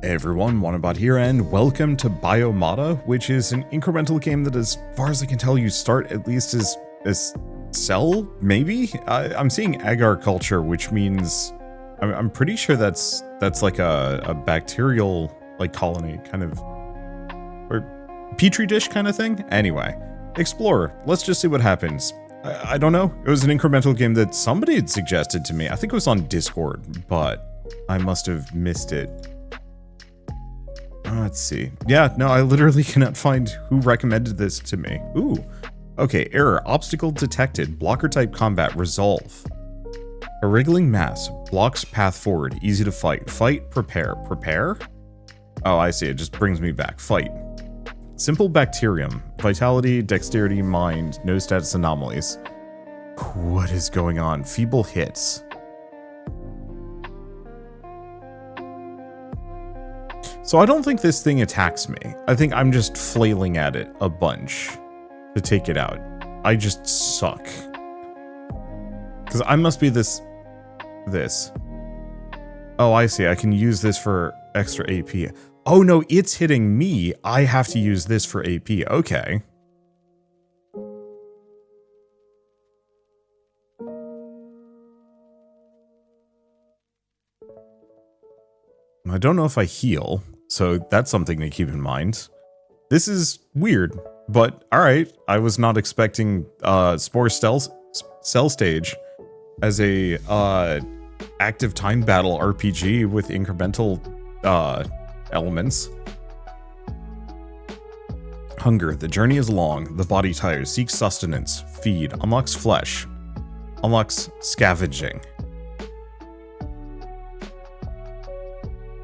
Hey everyone, Wanderbot here, and welcome to BIOTOMATA, which is an incremental game that, as far as I can tell, you start at least as cell, maybe? I'm seeing agar culture, which means I'm pretty sure that's like a bacterial like colony kind of, or petri dish kind of thing. Anyway, explore. Let's just see what happens. I don't know. It was an incremental game that somebody had suggested to me. I think it was on Discord, but I must have missed it. Let's see. Yeah, no, I literally cannot find who recommended this to me. Ooh. Okay, error. Obstacle detected. Blocker type combat. Resolve. A wriggling mass. Blocks path forward. Easy to fight. Fight. Prepare. Prepare? Oh, I see. It just brings me back. Fight. Simple bacterium. Vitality, dexterity, mind. No status anomalies. What is going on? Feeble hits. So I don't think this thing attacks me. I think I'm just flailing at it a bunch to take it out. I just suck. Because I must be this. Oh, I see. I can use this for extra AP. Oh no, it's hitting me. I have to use this for AP. Okay. I don't know if I heal, so that's something to keep in mind. This is weird, but alright. I was not expecting Spore Cell Stage as a active time battle RPG with incremental elements. Hunger. The journey is long. The body tires. Seeks sustenance. Feed. Unlocks flesh. Unlocks scavenging.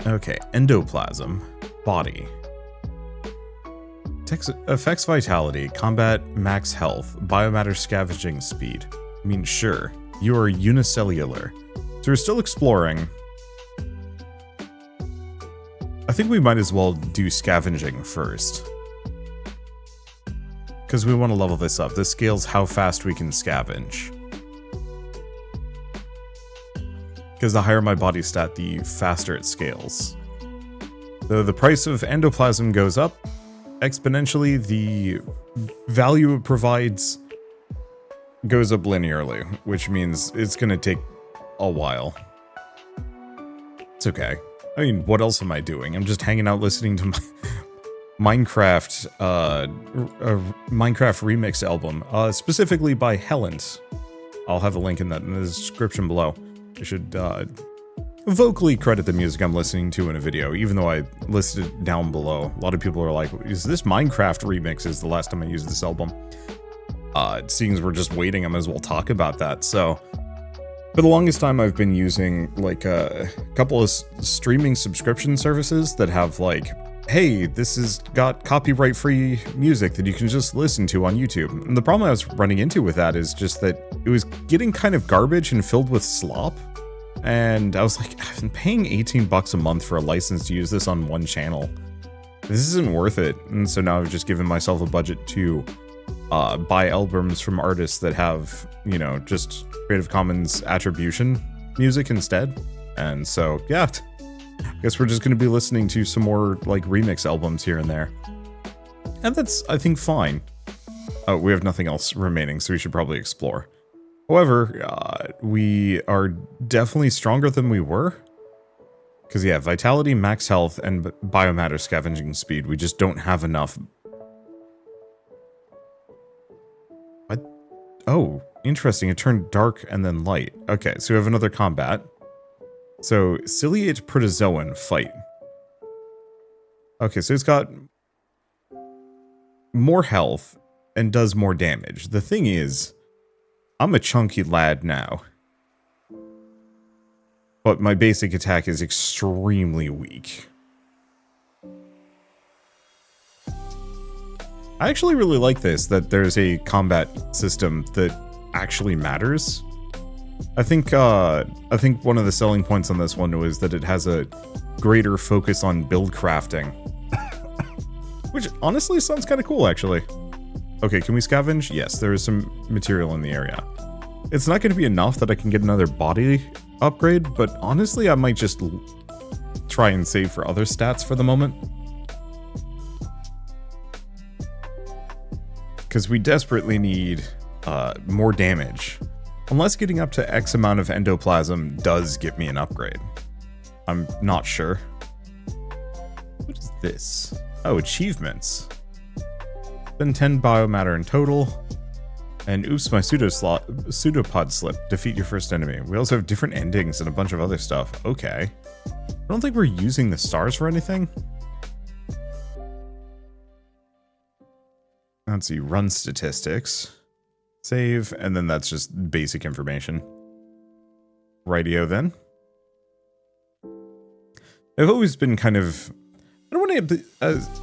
Okay, endoplasm, body. Affects vitality, combat, max health, biomatter scavenging speed. I mean, sure, you are unicellular. So we're still exploring. I think we might as well do scavenging first. Because we want to level this up. This scales how fast we can scavenge. Because the higher my body stat, the faster it scales. Though the price of endoplasm goes up exponentially, the value it provides goes up linearly, which means it's going to take a while. It's okay. I mean, what else am I doing? I'm just hanging out listening to my Minecraft remix album, specifically by Helens. I'll have a link in the description below. I should vocally credit the music I'm listening to in a video, even though I listed it down below. A lot of people are like, is this Minecraft remix? Is the last time I used this album. Seeing as we're just waiting, I might as well talk about that. So, for the longest time, I've been using like a couple of streaming subscription services that have like, hey, this has got copyright-free music that you can just listen to on YouTube. And the problem I was running into with that is just that it was getting kind of garbage and filled with slop. And I was like, I've been paying 18 bucks a month for a license to use this on one channel. This isn't worth it. And so now I've just given myself a budget to buy albums from artists that have, you know, just Creative Commons attribution music instead. And so, yeah. I guess we're just going to be listening to some more, like, remix albums here and there. And that's, I think, fine. Oh, we have nothing else remaining, so we should probably explore. However, we are definitely stronger than we were. Because, yeah, vitality, max health, and biomatter scavenging speed. We just don't have enough. What? Oh, interesting. It turned dark and then light. Okay, so we have another combat. So, ciliate protozoan, fight. Okay, so it's got more health and does more damage. The thing is, I'm a chunky lad now. But my basic attack is extremely weak. I actually really like this, that there's a combat system that actually matters. I think one of the selling points on this one was that it has a greater focus on build crafting. Which honestly sounds kind of cool, actually. Okay, can we scavenge? Yes, there is some material in the area. It's not going to be enough that I can get another body upgrade, but honestly, I might just try and save for other stats for the moment. Because we desperately need more damage. Unless getting up to X amount of endoplasm does get me an upgrade. I'm not sure. What is this? Oh, achievements. Then 10 biomatter in total. And oops, my pseudopod slip. Defeat your first enemy. We also have different endings and a bunch of other stuff. Okay. I don't think we're using the stars for anything. Let's see, run statistics. Save, and then that's just basic information. Rightio then. I've always been kind of...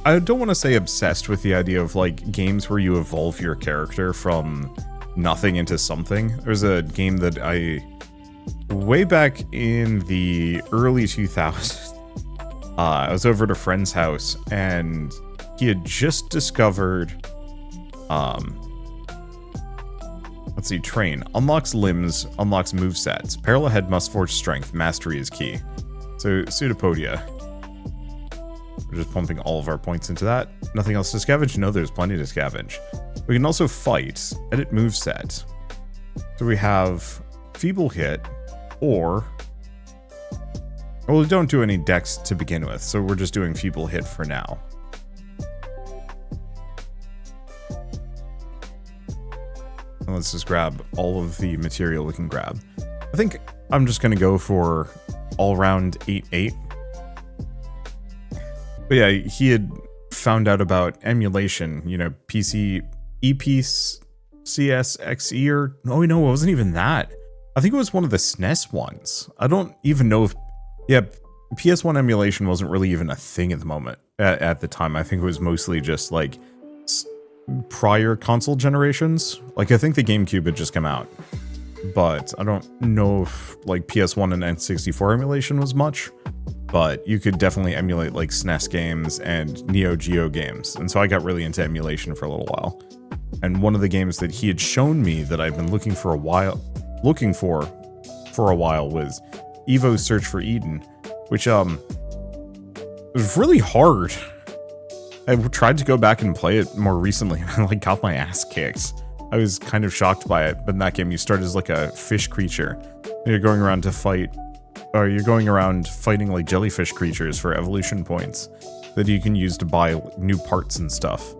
I don't want to say obsessed with the idea of like games where you evolve your character from nothing into something. There's a game that way back in the early 2000s, I was over at a friend's house and he had just discovered, let's see, train. Unlocks limbs, unlocks movesets. Parallel head must forge strength. Mastery is key. So, Pseudopodia. We're just pumping all of our points into that. Nothing else to scavenge? No, there's plenty to scavenge. We can also fight. Edit moveset. So we have Feeble Hit, or... Well, we don't do any dex to begin with, so we're just doing Feeble Hit for now. And let's just grab all of the material we can grab. I think I'm just going to go for all-round 8-8. But yeah, he had found out about emulation, you know, PC, EPCSXE, or... No, it wasn't even that. I think it was one of the SNES ones. I don't even know if... Yeah, PS1 emulation wasn't really even a thing at the moment, at the time. I think it was mostly just, like, prior console generations. Like, I think the GameCube had just come out. But I don't know if, like, PS1 and N64 emulation was much. But you could definitely emulate like SNES games and Neo Geo games. And so I got really into emulation for a little while. And one of the games that he had shown me that I've been looking for a while was Evo's Search for Eden, which was really hard. I tried to go back and play it more recently and I like got my ass kicked. I was kind of shocked by it, but in that game you start as like a fish creature. And you're going around to fight, or you're going around fighting like jellyfish creatures for evolution points that you can use to buy new parts and stuff.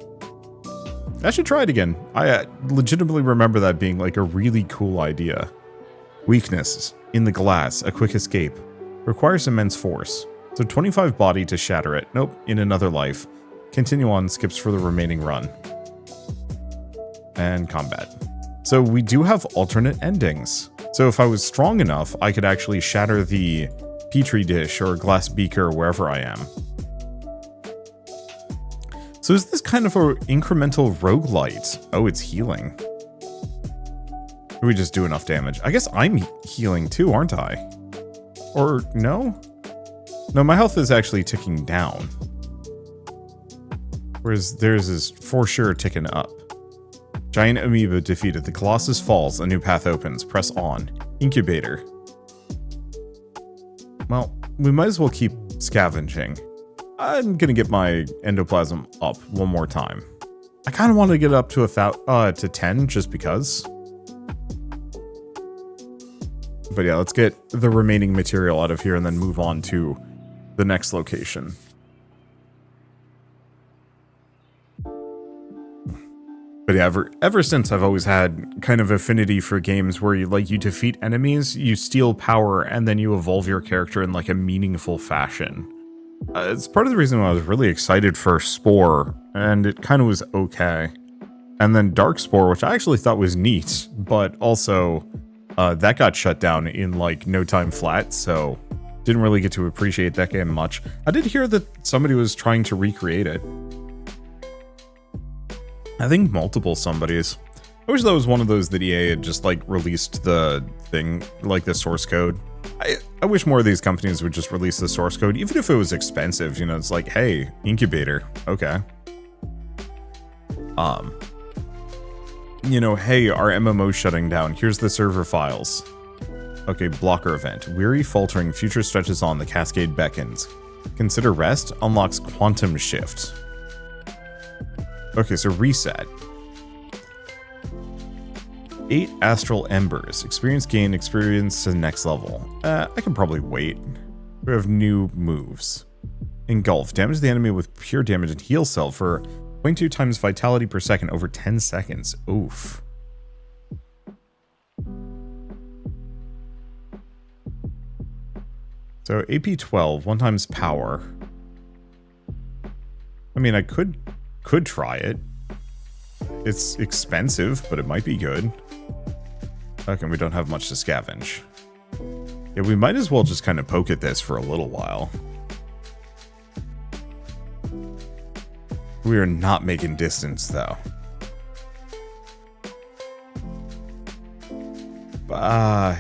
I should try it again. I legitimately remember that being like a really cool idea. Weakness. In the glass, a quick escape. Requires immense force. So 25 body to shatter it. Nope, in another life. Continue on, skips for the remaining run. And combat. So we do have alternate endings. So if I was strong enough, I could actually shatter the petri dish or glass beaker wherever I am. So is this kind of an incremental roguelite? Oh, it's healing. Or we just do enough damage? I guess I'm healing too, aren't I? Or no? No, my health is actually ticking down. Whereas theirs is for sure ticking up. Giant amoeba defeated. The Colossus falls. A new path opens. Press on. Incubator. Well, we might as well keep scavenging. I'm gonna get my endoplasm up one more time. I kind of want to get it up to 10 just because. But yeah, let's get the remaining material out of here and then move on to the next location. But yeah, ever since I've always had kind of affinity for games where you defeat enemies, you steal power, and then you evolve your character in like a meaningful fashion. It's part of the reason why I was really excited for Spore, and it kind of was okay. And then Dark Spore, which I actually thought was neat, but also that got shut down in like no time flat, so didn't really get to appreciate that game much. I did hear that somebody was trying to recreate it. I think multiple somebodies. I wish that was one of those that EA had just like released the thing, like the source code. I wish more of these companies would just release the source code, even if it was expensive. You know, it's like, hey, incubator, okay. You know, hey, our MMO's shutting down. Here's the server files. Okay, blocker event. Weary, faltering, future stretches on, the cascade beckons. Consider rest. Unlocks quantum shift. Okay, so reset. 8 astral embers. Experience gain. Experience to the next level. I can probably wait. We have new moves. Engulf. Damage the enemy with pure damage and heal cell for 0.2 times vitality per second over 10 seconds. Oof. So AP 12, 1 times power. I mean, I could try it. It's expensive, but it might be good. Okay, we don't have much to scavenge. Yeah, we might as well just kind of poke at this for a little while. We are not making distance, though.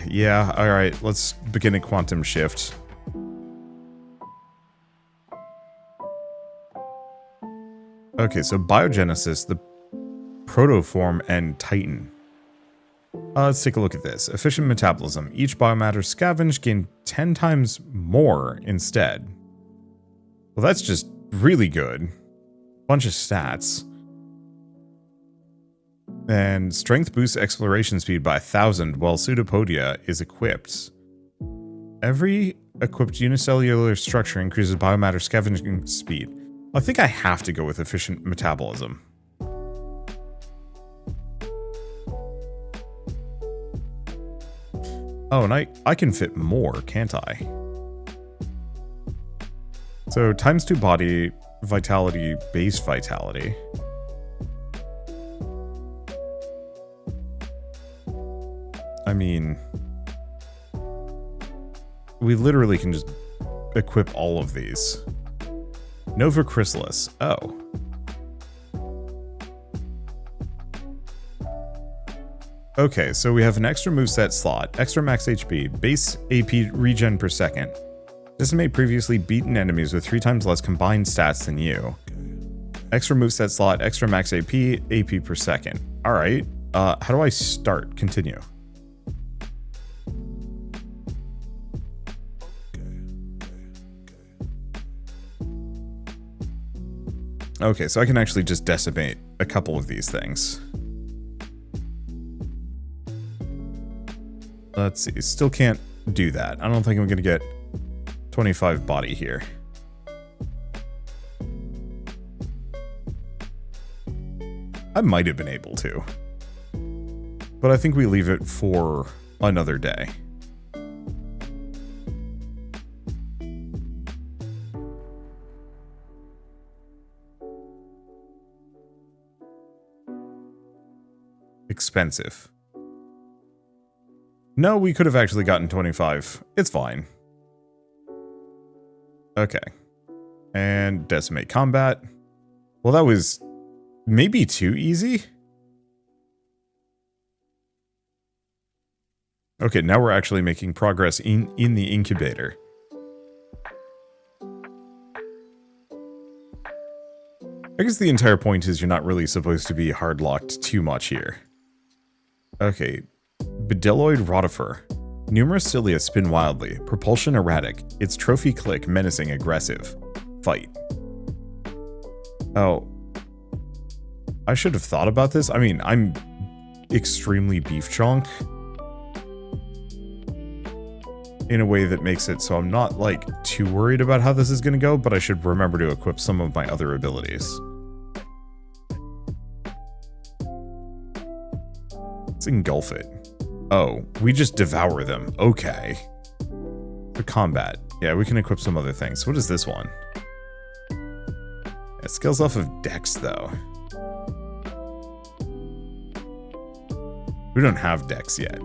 Yeah, alright, let's begin a quantum shift. Okay, so biogenesis, the protoform, and titan. Let's take a look at this. Efficient metabolism. Each biomatter scavenged gain 10 times more instead. Well, that's just really good. Bunch of stats. And strength boosts exploration speed by 1,000 while pseudopodia is equipped. Every equipped unicellular structure increases biomatter scavenging speed. I think I have to go with efficient metabolism. Oh, and I can fit more, can't I? So times 2 body vitality, base vitality. I mean, we literally can just equip all of these. Nova Chrysalis. Oh. Okay, so we have an extra moveset slot, extra max HP, base AP regen per second. Decimate previously beaten enemies with 3 times less combined stats than you. Extra moveset slot, extra max AP per second. Alright, how do I start? Continue. Okay, so I can actually just decimate a couple of these things. Let's see, still can't do that. I don't think I'm gonna get 25 body here. I might have been able to. But I think we leave it for another day. Expensive. No, we could have actually gotten 25. It's fine. Okay. And decimate combat. Well, that was maybe too easy. Okay, now we're actually making progress in the incubator. I guess the entire point is you're not really supposed to be hard-locked too much here. Okay. Bedelloid rotifer. Numerous cilia spin wildly. Propulsion erratic. Its trophy click menacing aggressive. Fight. Oh. I should have thought about this. I mean, I'm extremely beef chonk. In a way that makes it so I'm not, like, too worried about how this is going to go, but I should remember to equip some of my other abilities. Let's engulf it. Oh, we just devour them. Okay. For combat. Yeah, we can equip some other things. What is this one? It scales off of Dex, though. We don't have Dex yet.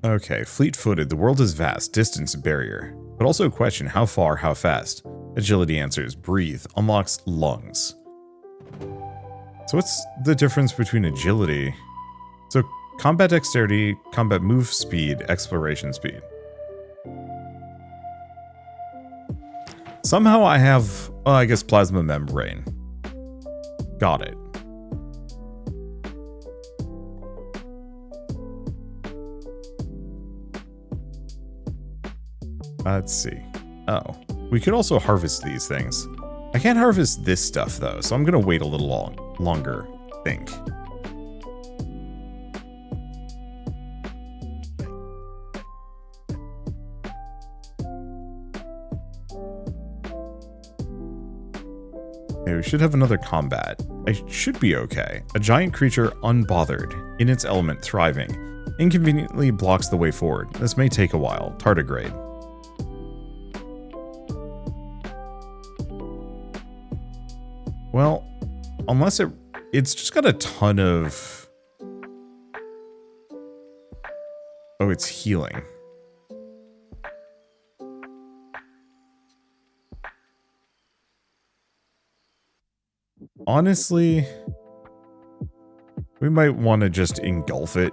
Okay, fleet-footed. The world is vast. Distance barrier. But also a question, how far, how fast? Agility answers, breathe. Unlocks lungs. So what's the difference between agility? So combat dexterity, combat move speed, exploration speed. Somehow I have, I guess, plasma membrane. Got it. Let's see. Oh, we could also harvest these things. I can't harvest this stuff though, so I'm gonna wait a little longer, I think. Okay, we should have another combat. I should be okay. A giant creature unbothered, in its element thriving, inconveniently blocks the way forward. This may take a while. Tardigrade. Well, unless it's just got a ton of... Oh, it's healing. Honestly, we might want to just engulf it.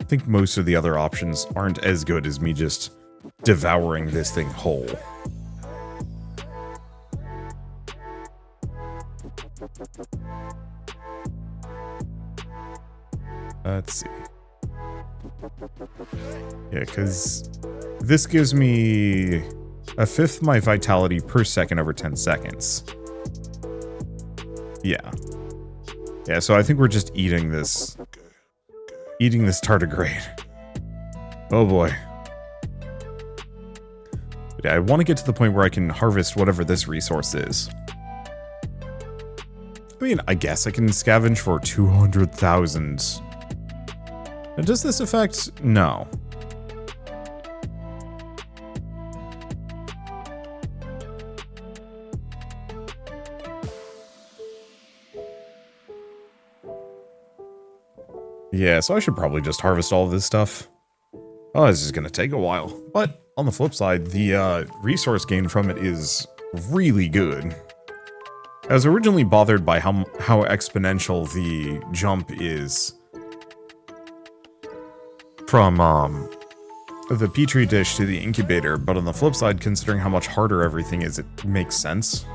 I think most of the other options aren't as good as me just devouring this thing whole. Let's see. Yeah, because this gives me a fifth my vitality per second over 10 seconds. Yeah. Yeah, so I think we're just eating this. Eating this tardigrade. Oh boy. Yeah, I want to get to the point where I can harvest whatever this resource is. I mean, I guess I can scavenge for 200,000. Now, does this affect? No. Yeah, so I should probably just harvest all of this stuff. Oh, this is going to take a while. But on the flip side, the resource gain from it is really good. I was originally bothered by how exponential the jump is from the petri dish to the incubator, but on the flip side, considering how much harder everything is, it makes sense.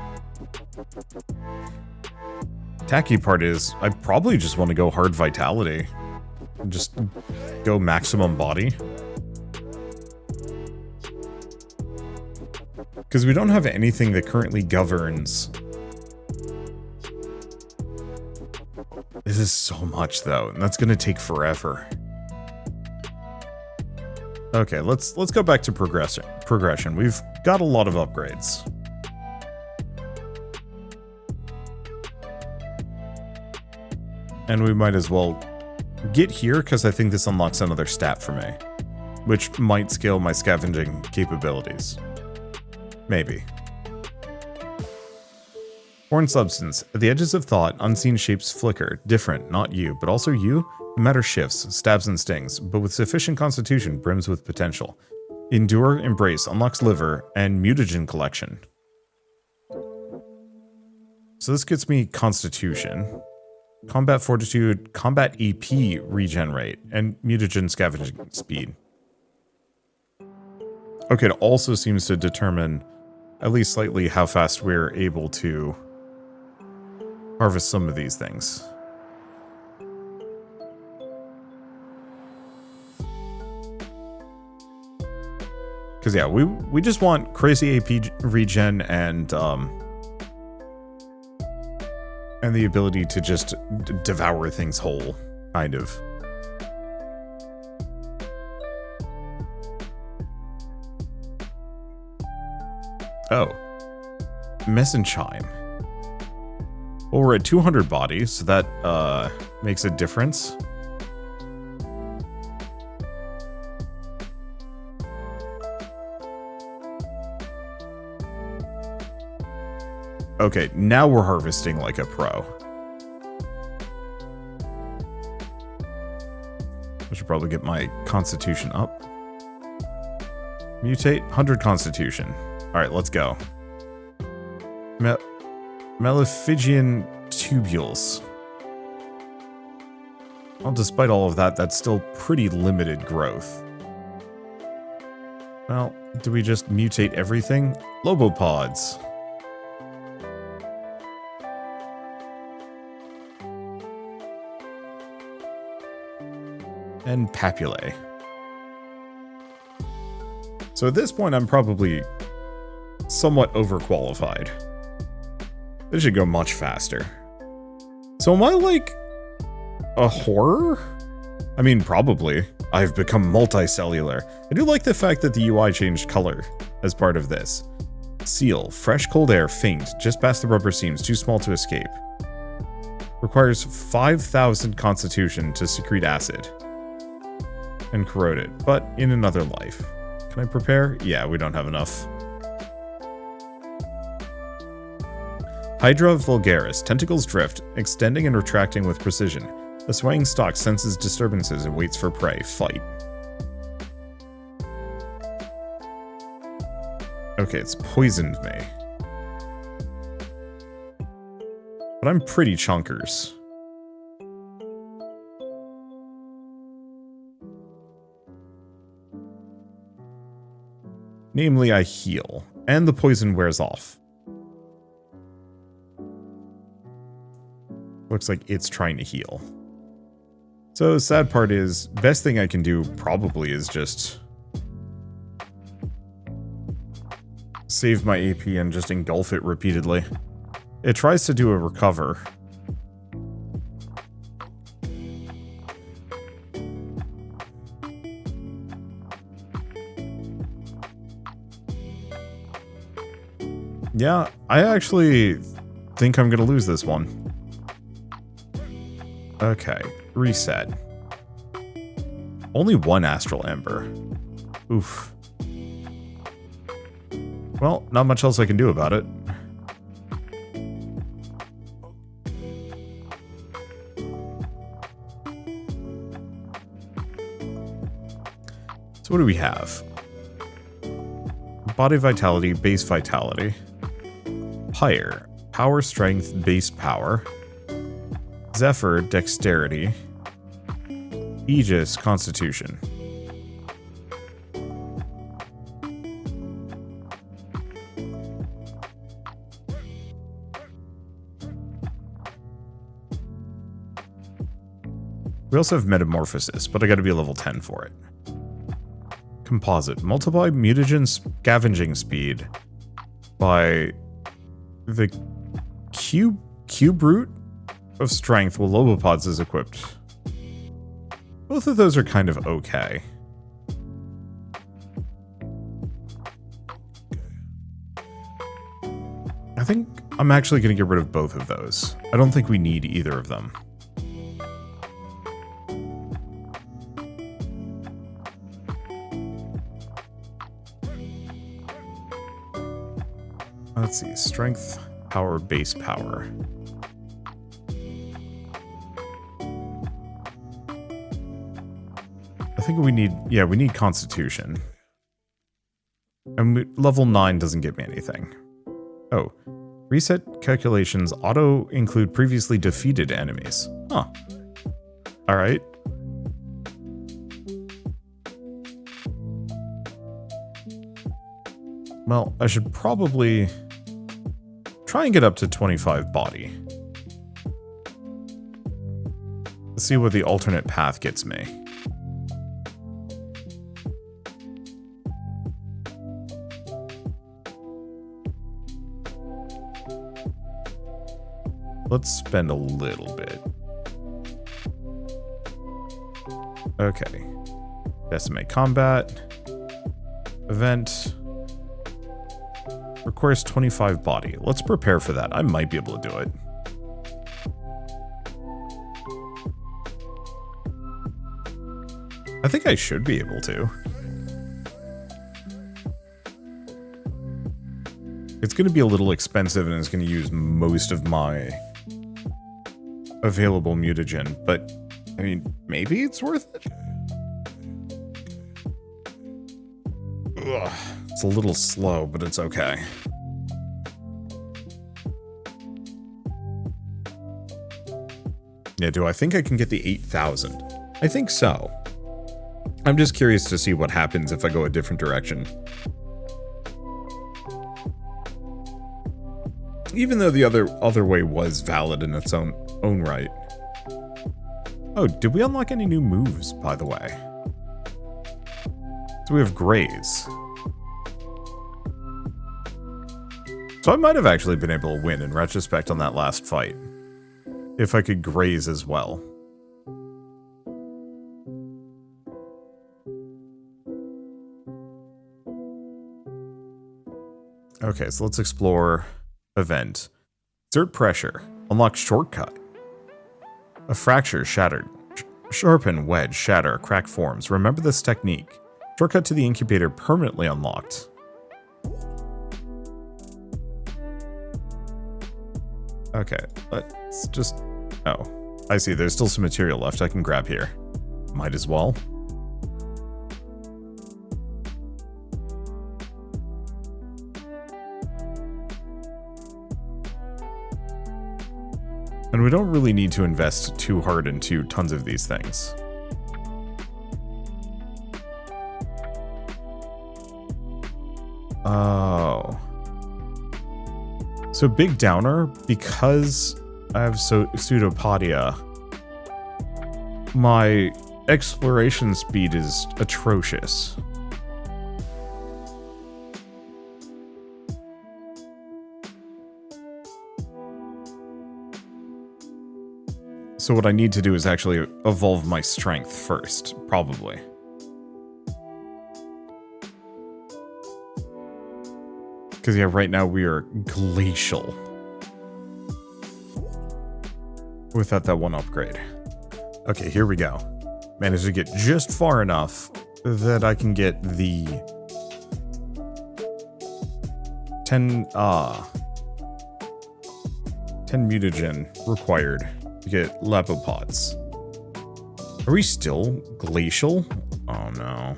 Tacky part is, I probably just want to go hard vitality. Just go maximum body. Because we don't have anything that currently governs. This is so much though, and that's gonna take forever. Okay, let's go back to progression. We've got a lot of upgrades. And we might as well get here, because I think this unlocks another stat for me, which might scale my scavenging capabilities. Maybe. Foreign substance. At the edges of thought, unseen shapes flicker. Different, not you, but also you. The matter shifts, stabs and stings, but with sufficient constitution, brims with potential. Endure, embrace, unlocks liver, and mutagen collection. So this gets me constitution. Combat fortitude, combat EP regenerate, and mutagen scavenging speed. Okay, it also seems to determine, at least slightly, how fast we're able to harvest some of these things. Because yeah, we just want crazy AP regen and the ability to just devour things whole, kind of. Oh. Mesenchyme. Well, we're at 200 bodies, so that makes a difference. Okay, now we're harvesting like a pro. I should probably get my constitution up. Mutate, 100 constitution. Alright, let's go. Melophagian tubules. Well, despite all of that, that's still pretty limited growth. Well, do we just mutate everything? Lobopods. And papillae. So at this point, I'm probably somewhat overqualified. This should go much faster. So am I like a horror? I mean, probably. I've become multicellular. I do like the fact that the UI changed color as part of this. Seal. Fresh cold air. Faint. Just past the rubber seams. Too small to escape. Requires 5,000 constitution to secrete acid. And corrode it. But in another life. Can I prepare? Yeah, we don't have enough. Hydra vulgaris. Tentacles drift, extending and retracting with precision. The swaying stalk senses disturbances and waits for prey. Fight. Okay, it's poisoned me. But I'm pretty chunkers. Namely, I heal, and the poison wears off. Looks like it's trying to heal. So, sad part is, best thing I can do probably is just save my AP and just engulf it repeatedly. It tries to do a recover. Yeah, I actually think I'm gonna lose this one. Okay, reset. Only one Astral Ember. Oof. Well, not much else I can do about it. So what do we have? Body Vitality, Base Vitality. Pyre, Power Strength, Base Power. Zephyr, Dexterity. Aegis, Constitution. We also have Metamorphosis, but I gotta be level 10 for it. Composite. Multiply mutagen scavenging speed by the cube root of strength while Lobopods is equipped. Both of those are kind of okay. I think I'm actually going to get rid of both of those. I don't think we need either of them. Let's see, strength, power, base power. I think we need, yeah, we need constitution. And level 9 doesn't give me anything. Oh, reset calculations auto-include previously defeated enemies. Huh. Alright. Well, I should probably try and get up to 25 body. Let's see what the alternate path gets me. Let's spend a little bit. Okay. Decimate combat. Event. Requires 25 body. Let's prepare for that. I might be able to do it. I think I should be able to. It's going to be a little expensive and it's going to use most of my available mutagen, but I mean, maybe it's worth it? Ugh, it's a little slow, but it's okay. Yeah, do I think I can get the 8,000? I think so. I'm just curious to see what happens if I go a different direction. Even though the other way was valid in its own right. Oh, did we unlock any new moves, by the way? So we have Graze. So I might have actually been able to win in retrospect on that last fight. If I could graze as well. Okay, so let's explore event. Exert pressure. Unlock shortcut. A fracture shattered. Sharpen, wedge, shatter, crack forms. Remember this technique. Shortcut to the incubator permanently unlocked. Okay, let's just... Oh, I see. There's still some material left I can grab here. Might as well. And we don't really need to invest too hard into tons of these things. Oh. So big downer, because I have pseudopodia, my exploration speed is atrocious. So what I need to do is actually evolve my strength first, probably. Because yeah, right now we are glacial. Without that one upgrade. Okay, here we go. Managed to get just far enough that I can get the 10 mutagen required to get Lepopods. Are we still glacial? Oh no.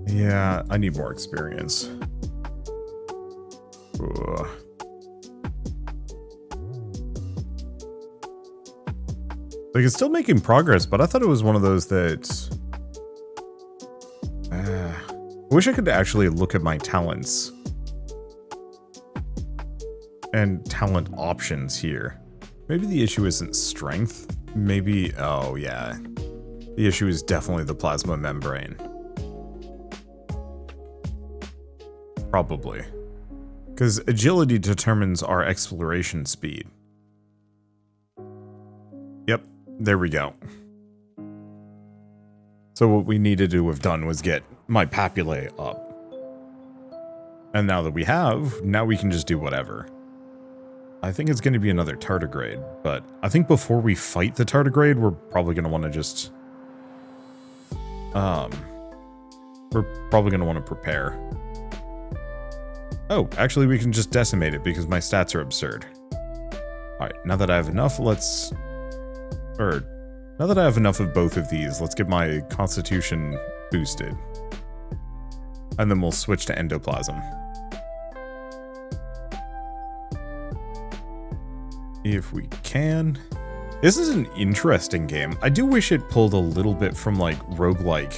Yeah, I need more experience. Ugh. Like, it's still making progress, but I thought it was one of those that... I wish I could actually look at my talents. And talent options here. Maybe the issue isn't strength. Maybe... Oh, yeah. The issue is definitely the plasma membrane. Probably. Because agility determines our exploration speed. Yep. There we go. So what we needed to have done was get my papillae up. And now that we have, now we can just do whatever. I think it's going to be another tardigrade, but I think before we fight the tardigrade, we're probably going to want to just... we're probably going to want to prepare. Oh, actually we can just decimate it because my stats are absurd. Alright, now that I have enough, let's... now that I have enough of both of these, let's get my constitution boosted. And then we'll switch to endoplasm. If we can. This is an interesting game. I do wish it pulled a little bit from, like, roguelike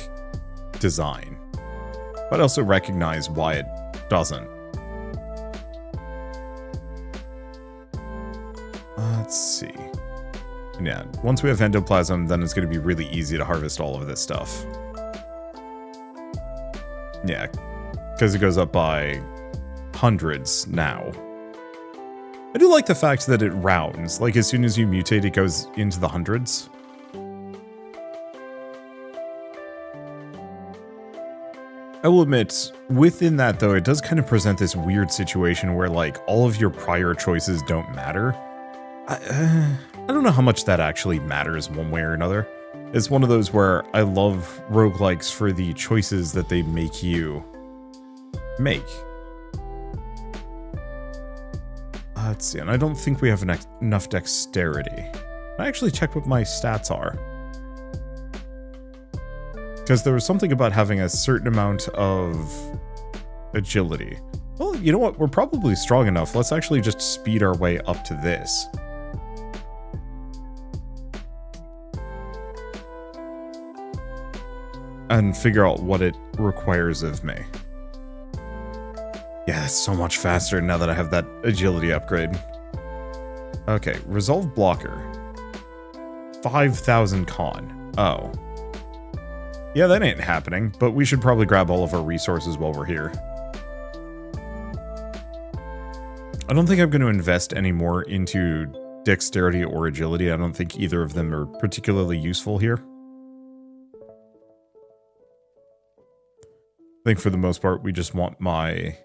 design. But I also recognize why it doesn't. Let's see. Yeah, once we have endoplasm, then it's going to be really easy to harvest all of this stuff. Yeah, because it goes up by hundreds now. I do like the fact that it rounds. Like, as soon as you mutate, it goes into the hundreds. I will admit, within that, though, it does kind of present this weird situation where, like, all of your prior choices don't matter. I don't know how much that actually matters one way or another. It's one of those where I love roguelikes for the choices that they make you make. Let's see, and I don't think we have enough dexterity. I actually check what my stats are. Because there was something about having a certain amount of agility. Well, you know what? We're probably strong enough. Let's actually just speed our way up to this. And figure out what it requires of me. Yeah, it's so much faster now that I have that agility upgrade. Okay, resolve blocker. 5,000 con. Oh. Yeah, that ain't happening, but we should probably grab all of our resources while we're here. I don't think I'm going to invest any more into dexterity or agility. I don't think either of them are particularly useful here. I think for the most part, we just want my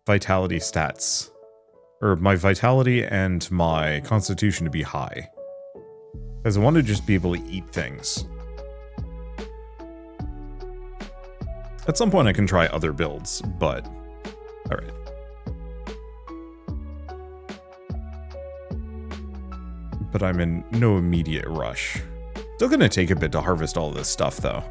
vitality stats, or my vitality and my constitution to be high. Because I want to just be able to eat things. At some point I can try other builds, but alright. But I'm in no immediate rush. Still gonna take a bit to harvest all this stuff though.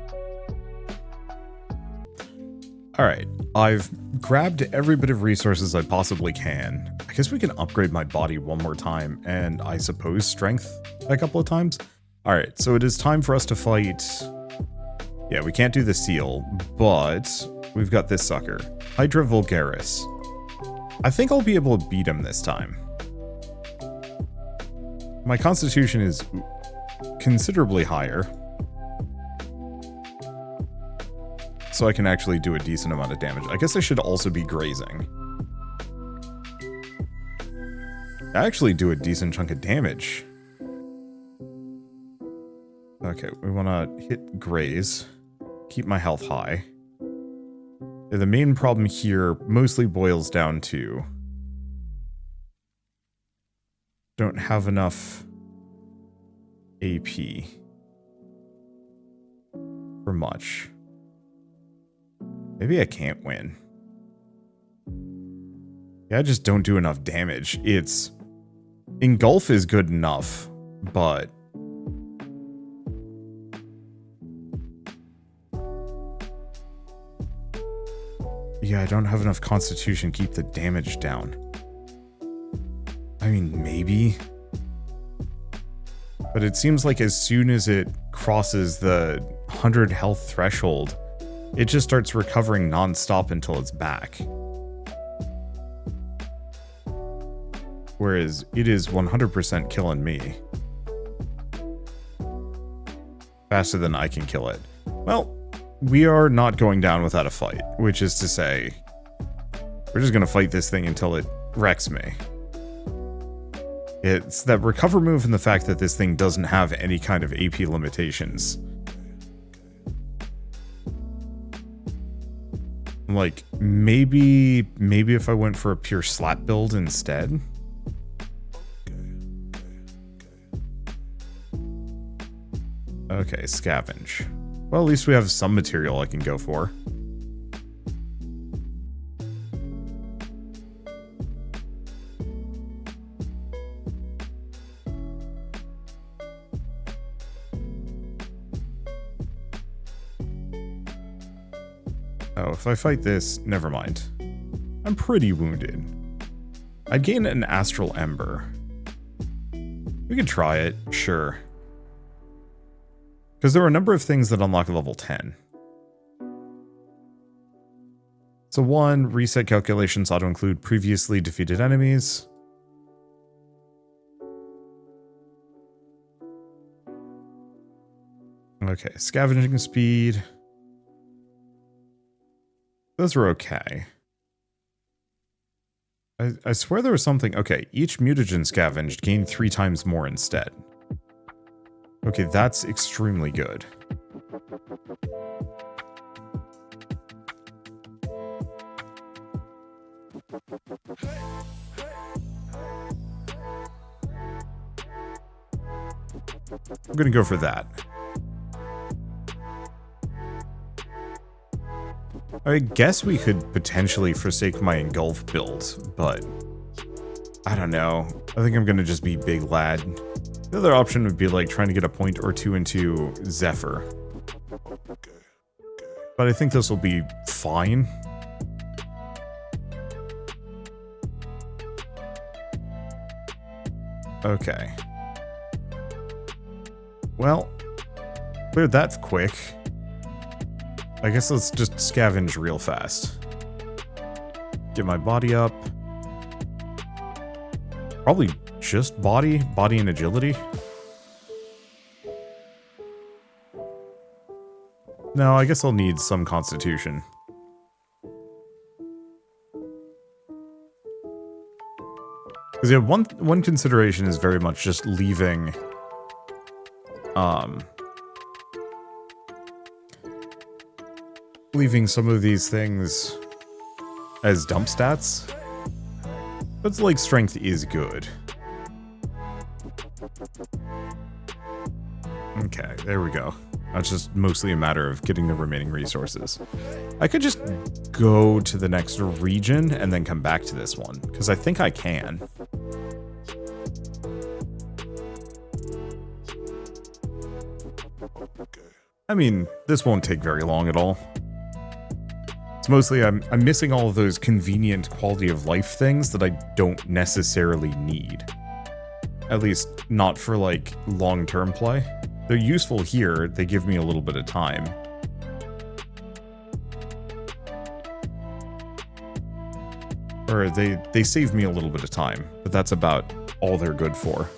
Alright, I've grabbed every bit of resources I possibly can. I guess we can upgrade my body one more time, and I suppose strength a couple of times. Alright, so it is time for us to fight... Yeah, we can't do the seal, but we've got this sucker. Hydra Vulgaris. I think I'll be able to beat him this time. My constitution is considerably higher, so I can actually do a decent amount of damage. I guess I should also be grazing. I actually do a decent chunk of damage. Okay, we want to hit graze. Keep my health high. The main problem here mostly boils down to... don't have enough AP for much. Maybe I can't win. Yeah, I just don't do enough damage. It's... Engulf is good enough, but... yeah, I don't have enough constitution to keep the damage down. I mean, maybe. But it seems like as soon as it crosses the 100 health threshold, it just starts recovering non-stop until it's back. Whereas it is 100% killing me. Faster than I can kill it. Well, we are not going down without a fight, which is to say, we're just going to fight this thing until it wrecks me. It's that recover move and the fact that this thing doesn't have any kind of AP limitations. Like, maybe if I went for a pure slap build instead. Okay, scavenge. Well, at least we have some material I can go for. Oh, if I fight this, never mind. I'm pretty wounded. I'd gain an Astral Ember. We could try it, sure. Because there are a number of things that unlock at level 10. So 1, reset calculations auto-include previously defeated enemies. Okay, scavenging speed. Those are okay. I swear there was something... Okay, each mutagen scavenged gained 3 times more instead. Okay, that's extremely good. I'm gonna go for that. I guess we could potentially forsake my engulf build, but I don't know. I think I'm gonna just be big lad. The other option would be like trying to get a point or two into Zephyr. But I think this will be fine. Okay. Well, cleared that quick. I guess let's just scavenge real fast. Get my body up. Probably just body and agility. No, I guess I'll need some constitution. Because yeah, one consideration is very much just leaving leaving some of these things as dump stats. But like strength is good. Okay, there we go. That's just mostly a matter of getting the remaining resources. I could just go to the next region and then come back to this one, because I think I can. I mean, this won't take very long at all. It's mostly I'm missing all of those convenient quality of life things that I don't necessarily need. At least not for like long-term play. They're useful here, they give me a little bit of time. Or they save me a little bit of time, but that's about all they're good for.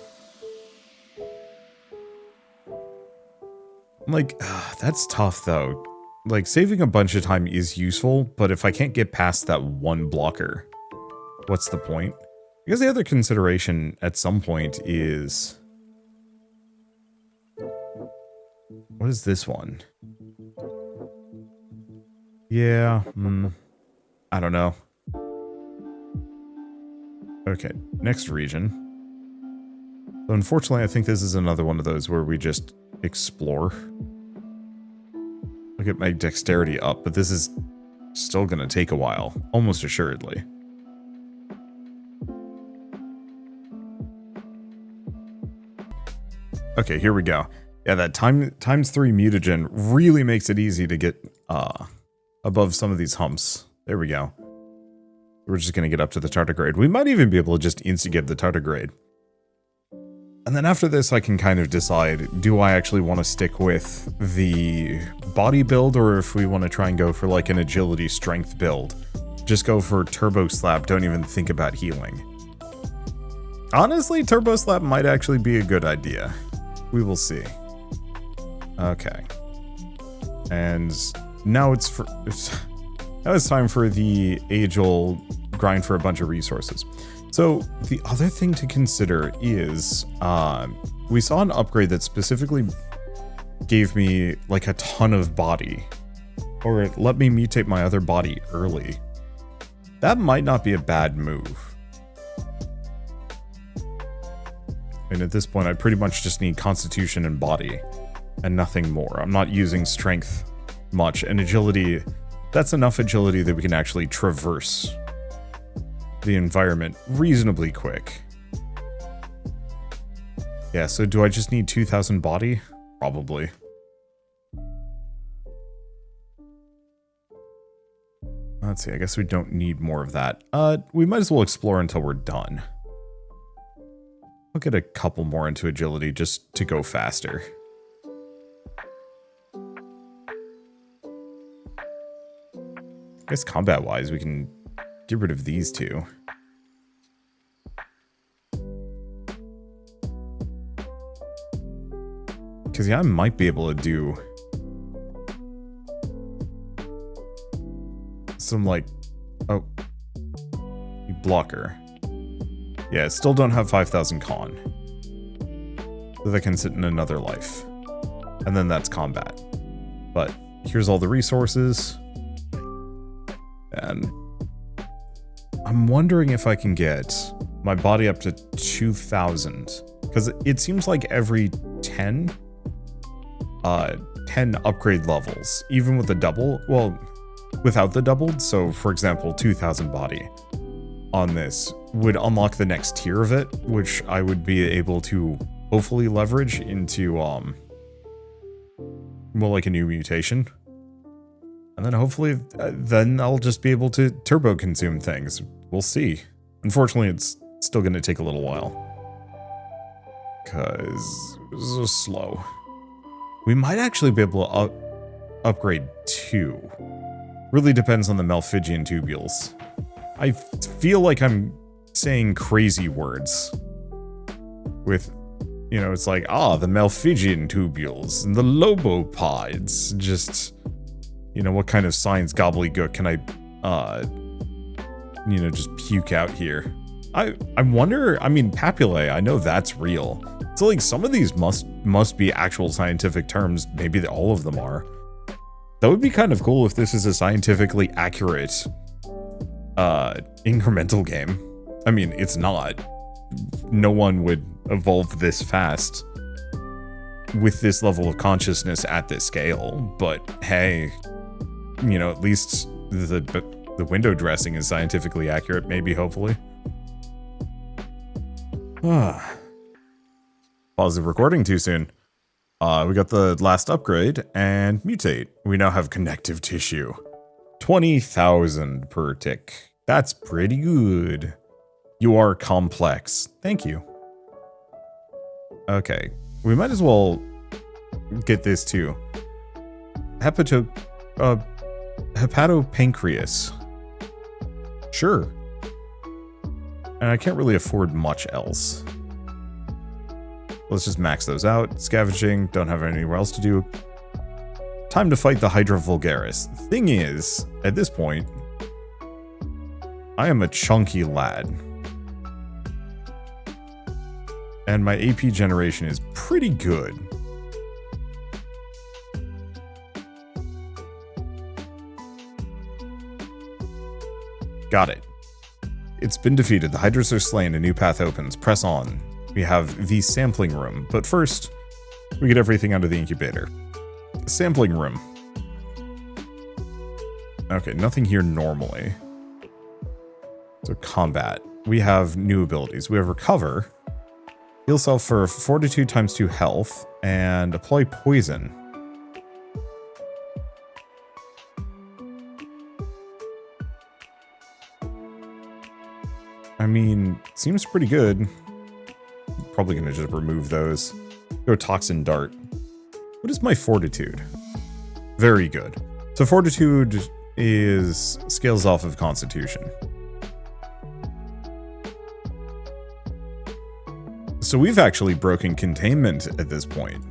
Like, that's tough though. Like, saving a bunch of time is useful, but if I can't get past that one blocker, what's the point? Because the other consideration at some point is... What is this one? Yeah, I don't know. Okay, next region. So unfortunately, I think this is another one of those where we just explore. I'll get my dexterity up, but this is still gonna take a while, almost assuredly. Okay, here we go. Yeah, that times 3 mutagen really makes it easy to get above some of these humps. There we go. We're just gonna get up to the tardigrade. We might even be able to just instigate the tardigrade. And then after this, I can kind of decide, do I actually want to stick with the body build, or if we want to try and go for like an agility strength build. Just go for turbo slap, don't even think about healing. Honestly, turbo slap might actually be a good idea. We will see. Okay. And now it's time for the age-old grind for a bunch of resources. So the other thing to consider is we saw an upgrade that specifically gave me like a ton of body, or it let me mutate my other body early. That might not be a bad move. And at this point, I pretty much just need constitution and body and nothing more. I'm not using strength much, and agility, that's enough agility that we can actually traverse the environment reasonably quick. Yeah, so do I just need 2,000 body? Probably. Let's see, I guess we don't need more of that. We might as well explore until we're done. I'll get a couple more into agility just to go faster. I guess combat-wise, we can get rid of these two. Because, yeah, I might be able to do some, like... Oh. Blocker. Yeah, still don't have 5,000 con. So that can sit in another life. And then that's combat. But here's all the resources. And I'm wondering if I can get my body up to 2,000. Because it seems like every 10 upgrade levels, even with the double, well, without the doubled, so for example, 2,000 body on this would unlock the next tier of it, which I would be able to hopefully leverage into, well, like a new mutation. And then hopefully, then I'll just be able to turbo consume things. We'll see. Unfortunately, it's still going to take a little while. Because it's just slow. We might actually be able to upgrade 2. Really depends on the Malphigian tubules. I feel like I'm saying crazy words. With, you know, it's like, the Malphigian tubules and the Lobopods. Just, you know, what kind of science gobbledygook can I, you know, just puke out here? I wonder, I mean, papillae, I know that's real. So like some of these must be actual scientific terms. Maybe all of them are. That would be kind of cool if this is a scientifically accurate incremental game. I mean, it's not. No one would evolve this fast with this level of consciousness at this scale, but hey, you know, at least the window dressing is scientifically accurate, maybe, hopefully. Pause the recording too soon. We got the last upgrade, and mutate. We now have connective tissue. 20,000 per tick. That's pretty good. You are complex. Thank you. Okay, we might as well get this too. Hepatopancreas. Sure. And I can't really afford much else. Let's just max those out. Scavenging, don't have anywhere else to do. Time to fight the Hydra Vulgaris. Thing is, at this point, I am a chunky lad. And my AP generation is pretty good. Got it. It's been defeated. The Hydras are slain. A new path opens. Press on. We have the sampling room. But first, we get everything out of the incubator. Sampling room. Okay, nothing here normally. So combat. We have new abilities. We have recover. Heal self for fortitude times 2 health. And apply poison. I mean, seems pretty good. Probably gonna just remove those. Go toxin dart. What is my fortitude? Very good. So fortitude is scales off of constitution. So we've actually broken containment at this point.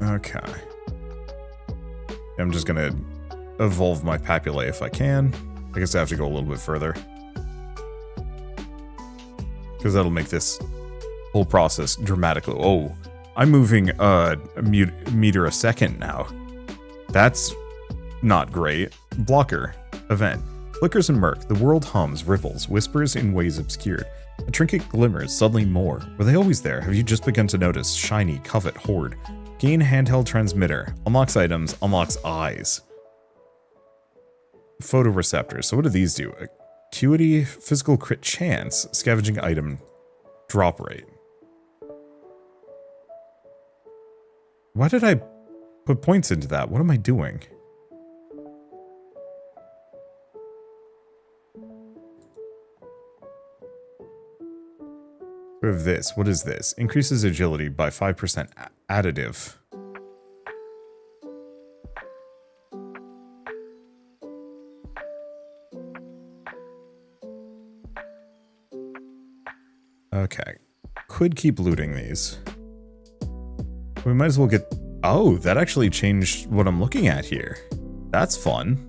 Okay. I'm just gonna evolve my papillae if I can. I guess I have to go a little bit further. Because that'll make this whole process dramatically. Oh, I'm moving a meter a second now. That's not great. Blocker. Event. Flickers and murk. The world hums, ripples, whispers in ways obscured. A trinket glimmers, suddenly more. Were they always there? Have you just begun to notice? Shiny, covet, hoard. Gain handheld transmitter. Unlocks items. Unlocks eyes. Photoreceptors. So what do these do? Acuity, physical crit chance, scavenging item, drop rate. Why did I put points into that? What am I doing? We have this. What is this? Increases agility by 5% additive. Okay. Could keep looting these. We might as well get... Oh, that actually changed what I'm looking at here. That's fun.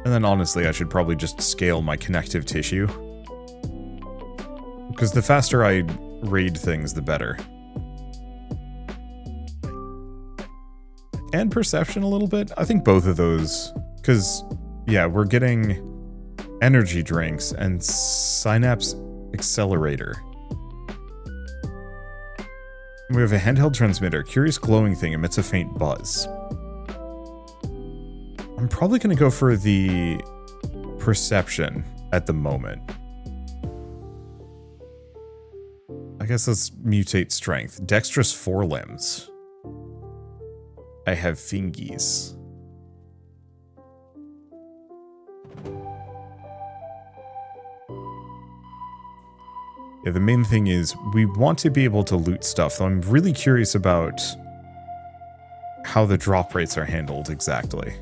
And then honestly, I should probably just scale my connective tissue. Because the faster I raid things, the better. And perception a little bit. I think both of those. Because, yeah, we're getting energy drinks and synapse accelerator. We have a handheld transmitter. Curious glowing thing emits a faint buzz. I'm probably going to go for the perception at the moment. I guess let's mutate strength. Dexterous forelimbs. I have fingies. Yeah, the main thing is we want to be able to loot stuff, though I'm really curious about how the drop rates are handled exactly.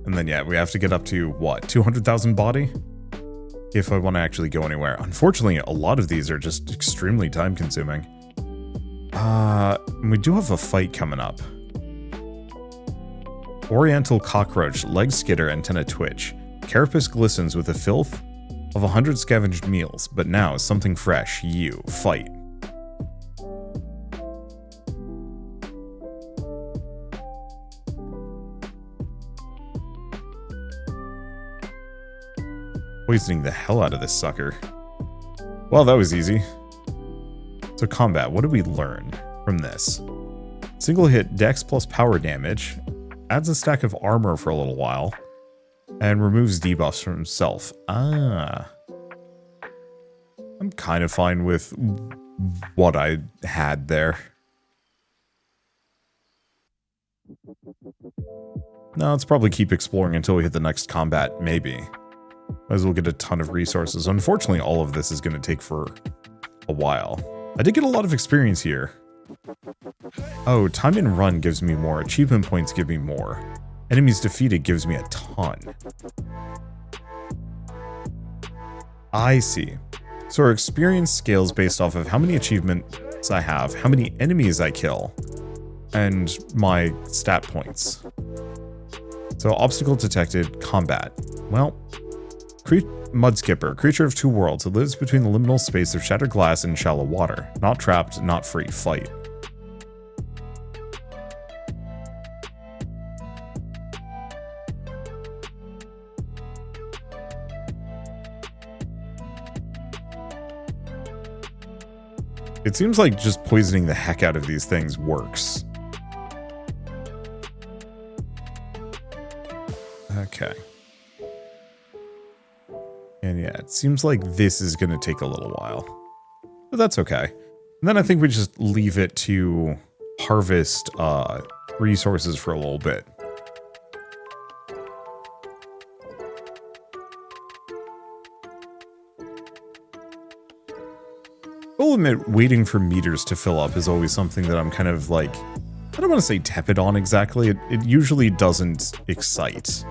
And then, yeah, we have to get up to, what, 200,000 body? if I want to actually go anywhere. Unfortunately, a lot of these are just extremely time consuming. We do have a fight coming up. Oriental cockroach, leg skitter, antenna twitch. Carapace glistens with the filth of 100 scavenged meals, but now something fresh. You fight. Poisoning the hell out of this sucker. Well, that was easy. So combat, what did we learn from this? Single hit dex plus power damage, adds a stack of armor for a little while, and removes debuffs from himself. Ah. I'm kind of fine with what I had there. No, let's probably keep exploring until we hit the next combat, maybe. Might as well get a ton of resources. Unfortunately, all of this is going to take for a while. I did get a lot of experience here. Oh, time and run gives me more. Achievement points give me more. Enemies defeated gives me a ton. I see. So our experience scales based off of how many achievements I have, how many enemies I kill, and my stat points. So obstacle detected, combat. Well, Mudskipper, creature of two worlds. It lives between the liminal space of shattered glass and shallow water. Not trapped, not free. Fight. It seems like just poisoning the heck out of these things works. Okay. And yeah, it seems like this is going to take a little while. But that's okay. And then I think we just leave it to harvest resources for a little bit. I'll admit, waiting for meters to fill up is always something that I'm kind of like, I don't want to say tepid on exactly. It usually doesn't excite.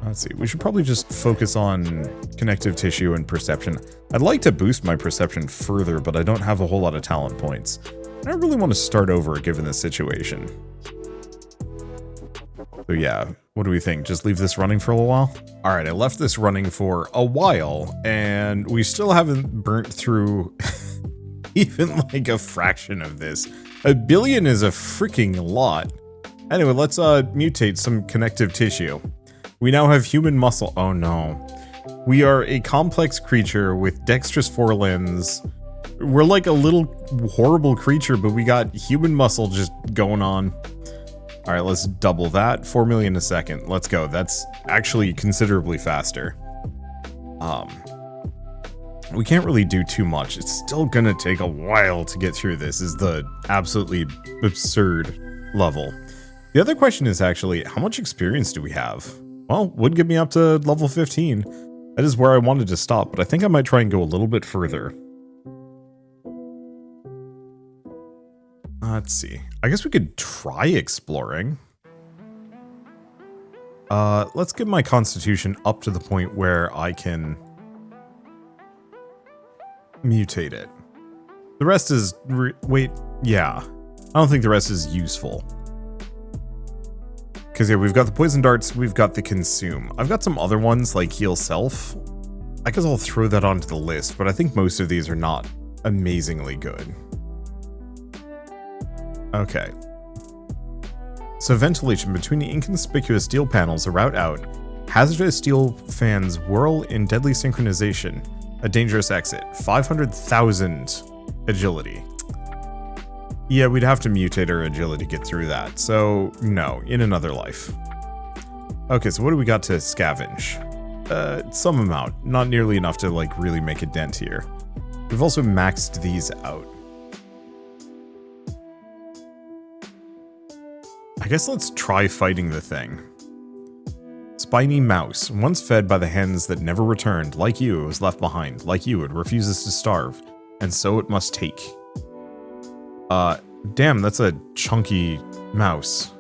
Let's see, we should probably just focus on connective tissue and perception. I'd like to boost my perception further, but I don't have a whole lot of talent points. I don't really want to start over given this situation. So yeah, what do we think? Just leave this running for a little while? Alright, I left this running for a while, and we still haven't burnt through even like a fraction of this. 1 billion is a freaking lot. Anyway, let's mutate some connective tissue. We now have human muscle. Oh no. We are a complex creature with dexterous forelimbs. We're like a little horrible creature, but we got human muscle just going on. All right, let's double that. 4 million a second. Let's go. That's actually considerably faster. We can't really do too much. It's still gonna take a while to get through this, is the absolutely absurd level. The other question is actually, how much experience do we have? Well, would get me up to level 15. That is where I wanted to stop, but I think I might try and go a little bit further. Let's see. I guess we could try exploring. Let's get my constitution up to the point where I can mutate it. The rest is... wait, yeah. I don't think the rest is useful. Because yeah, we've got the poison darts, we've got the consume. I've got some other ones like heal self. I guess I'll throw that onto the list, but I think most of these are not amazingly good. Okay. So ventilation between the inconspicuous steel panels, a route out. Hazardous steel fans whirl in deadly synchronization. A dangerous exit. 500,000 agility. Yeah, we'd have to mutate our agility to get through that. So, no, in another life. Okay, so what do we got to scavenge? Some amount. Not nearly enough to, like, really make a dent here. We've also maxed these out. I guess let's try fighting the thing. Spiny mouse. Once fed by the hens that never returned, like you, it was left behind. Like you, it refuses to starve. And so it must take. Damn, that's a chunky mouse.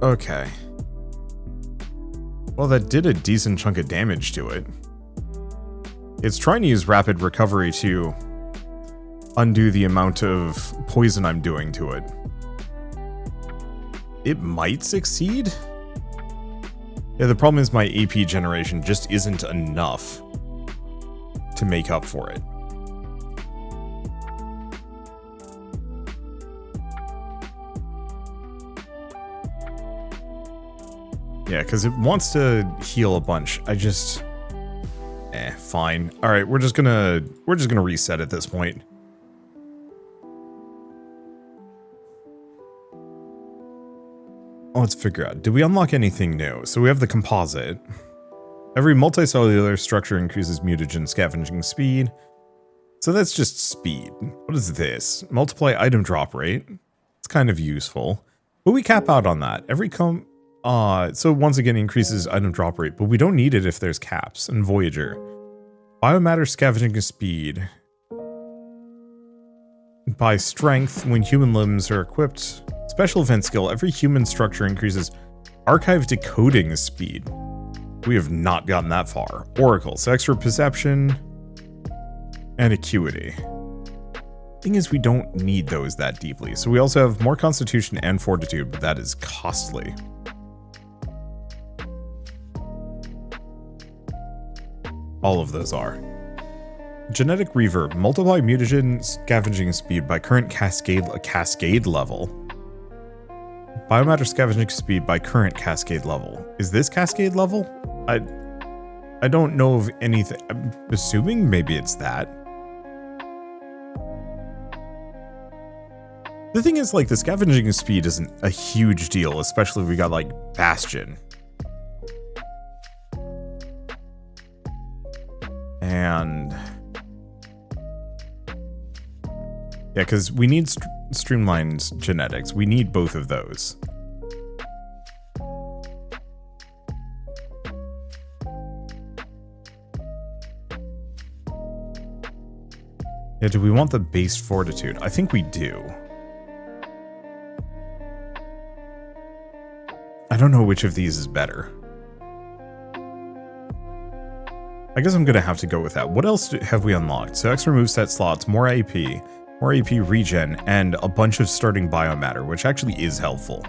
Okay. Well, that did a decent chunk of damage to it. It's trying to use rapid recovery to undo the amount of poison I'm doing to it. It might succeed? Yeah, the problem is my AP generation just isn't enough to make up for it. Yeah, because it wants to heal a bunch. I just... fine. Alright, we're just gonna reset at this point. Let's figure out. Did we unlock anything new? So we have the composite. Every multicellular structure increases mutagen scavenging speed. So that's just speed. What is this? Multiply item drop rate. It's kind of useful. But we cap out on that. So once again increases item drop rate, but we don't need it if there's caps. And Voyager. Biomatter scavenging speed. By strength, when human limbs are equipped. Special event skill, every human structure increases archive decoding speed. We have not gotten that far. Oracle, so extra perception and acuity. Thing is, we don't need those that deeply. So we also have more constitution and fortitude, but that is costly. All of those are. Genetic reverb, multiply mutagen scavenging speed by current cascade level. Biomatter scavenging speed by current cascade level. Is this cascade level? I don't know of anything. I'm assuming maybe it's that. The thing is, like, the scavenging speed isn't a huge deal, especially if we got, like, Bastion. And... yeah, because we need streamlined genetics. We need both of those. Yeah, do we want the base fortitude? I think we do. I don't know which of these is better. I guess I'm gonna have to go with that. What else have we unlocked? So extra moveset slots, more AP regen, and a bunch of starting biomatter, which actually is helpful.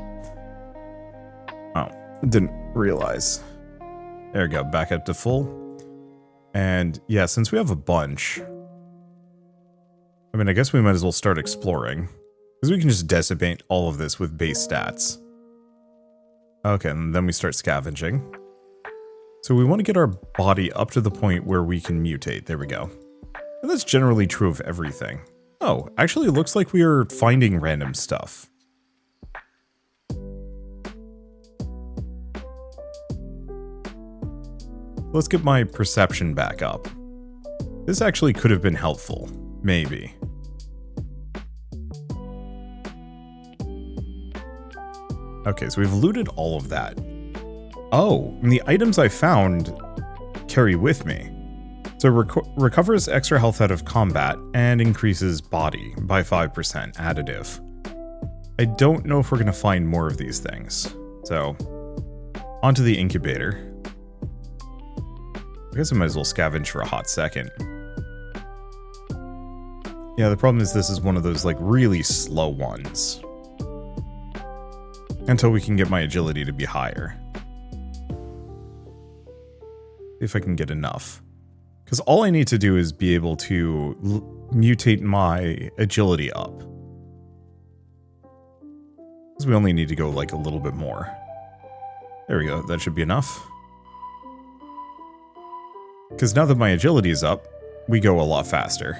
Oh, didn't realize. There we go, back up to full. And yeah, since we have a bunch, I mean, I guess we might as well start exploring, because we can just decimate all of this with base stats. Okay, and then we start scavenging. So we want to get our body up to the point where we can mutate. There we go. And that's generally true of everything. Oh, actually it looks like we are finding random stuff. Let's get my perception back up. This actually could have been helpful. Maybe. Okay, so we've looted all of that. Oh, and the items I found carry with me. So recovers extra health out of combat and increases body by 5% additive. I don't know if we're going to find more of these things. So, onto the incubator. I guess I might as well scavenge for a hot second. Yeah, the problem is this is one of those, like, really slow ones. Until we can get my agility to be higher. If I can get enough. Because all I need to do is be able to mutate my agility up. Because we only need to go, like, a little bit more. There we go, that should be enough. Because now that my agility is up, we go a lot faster.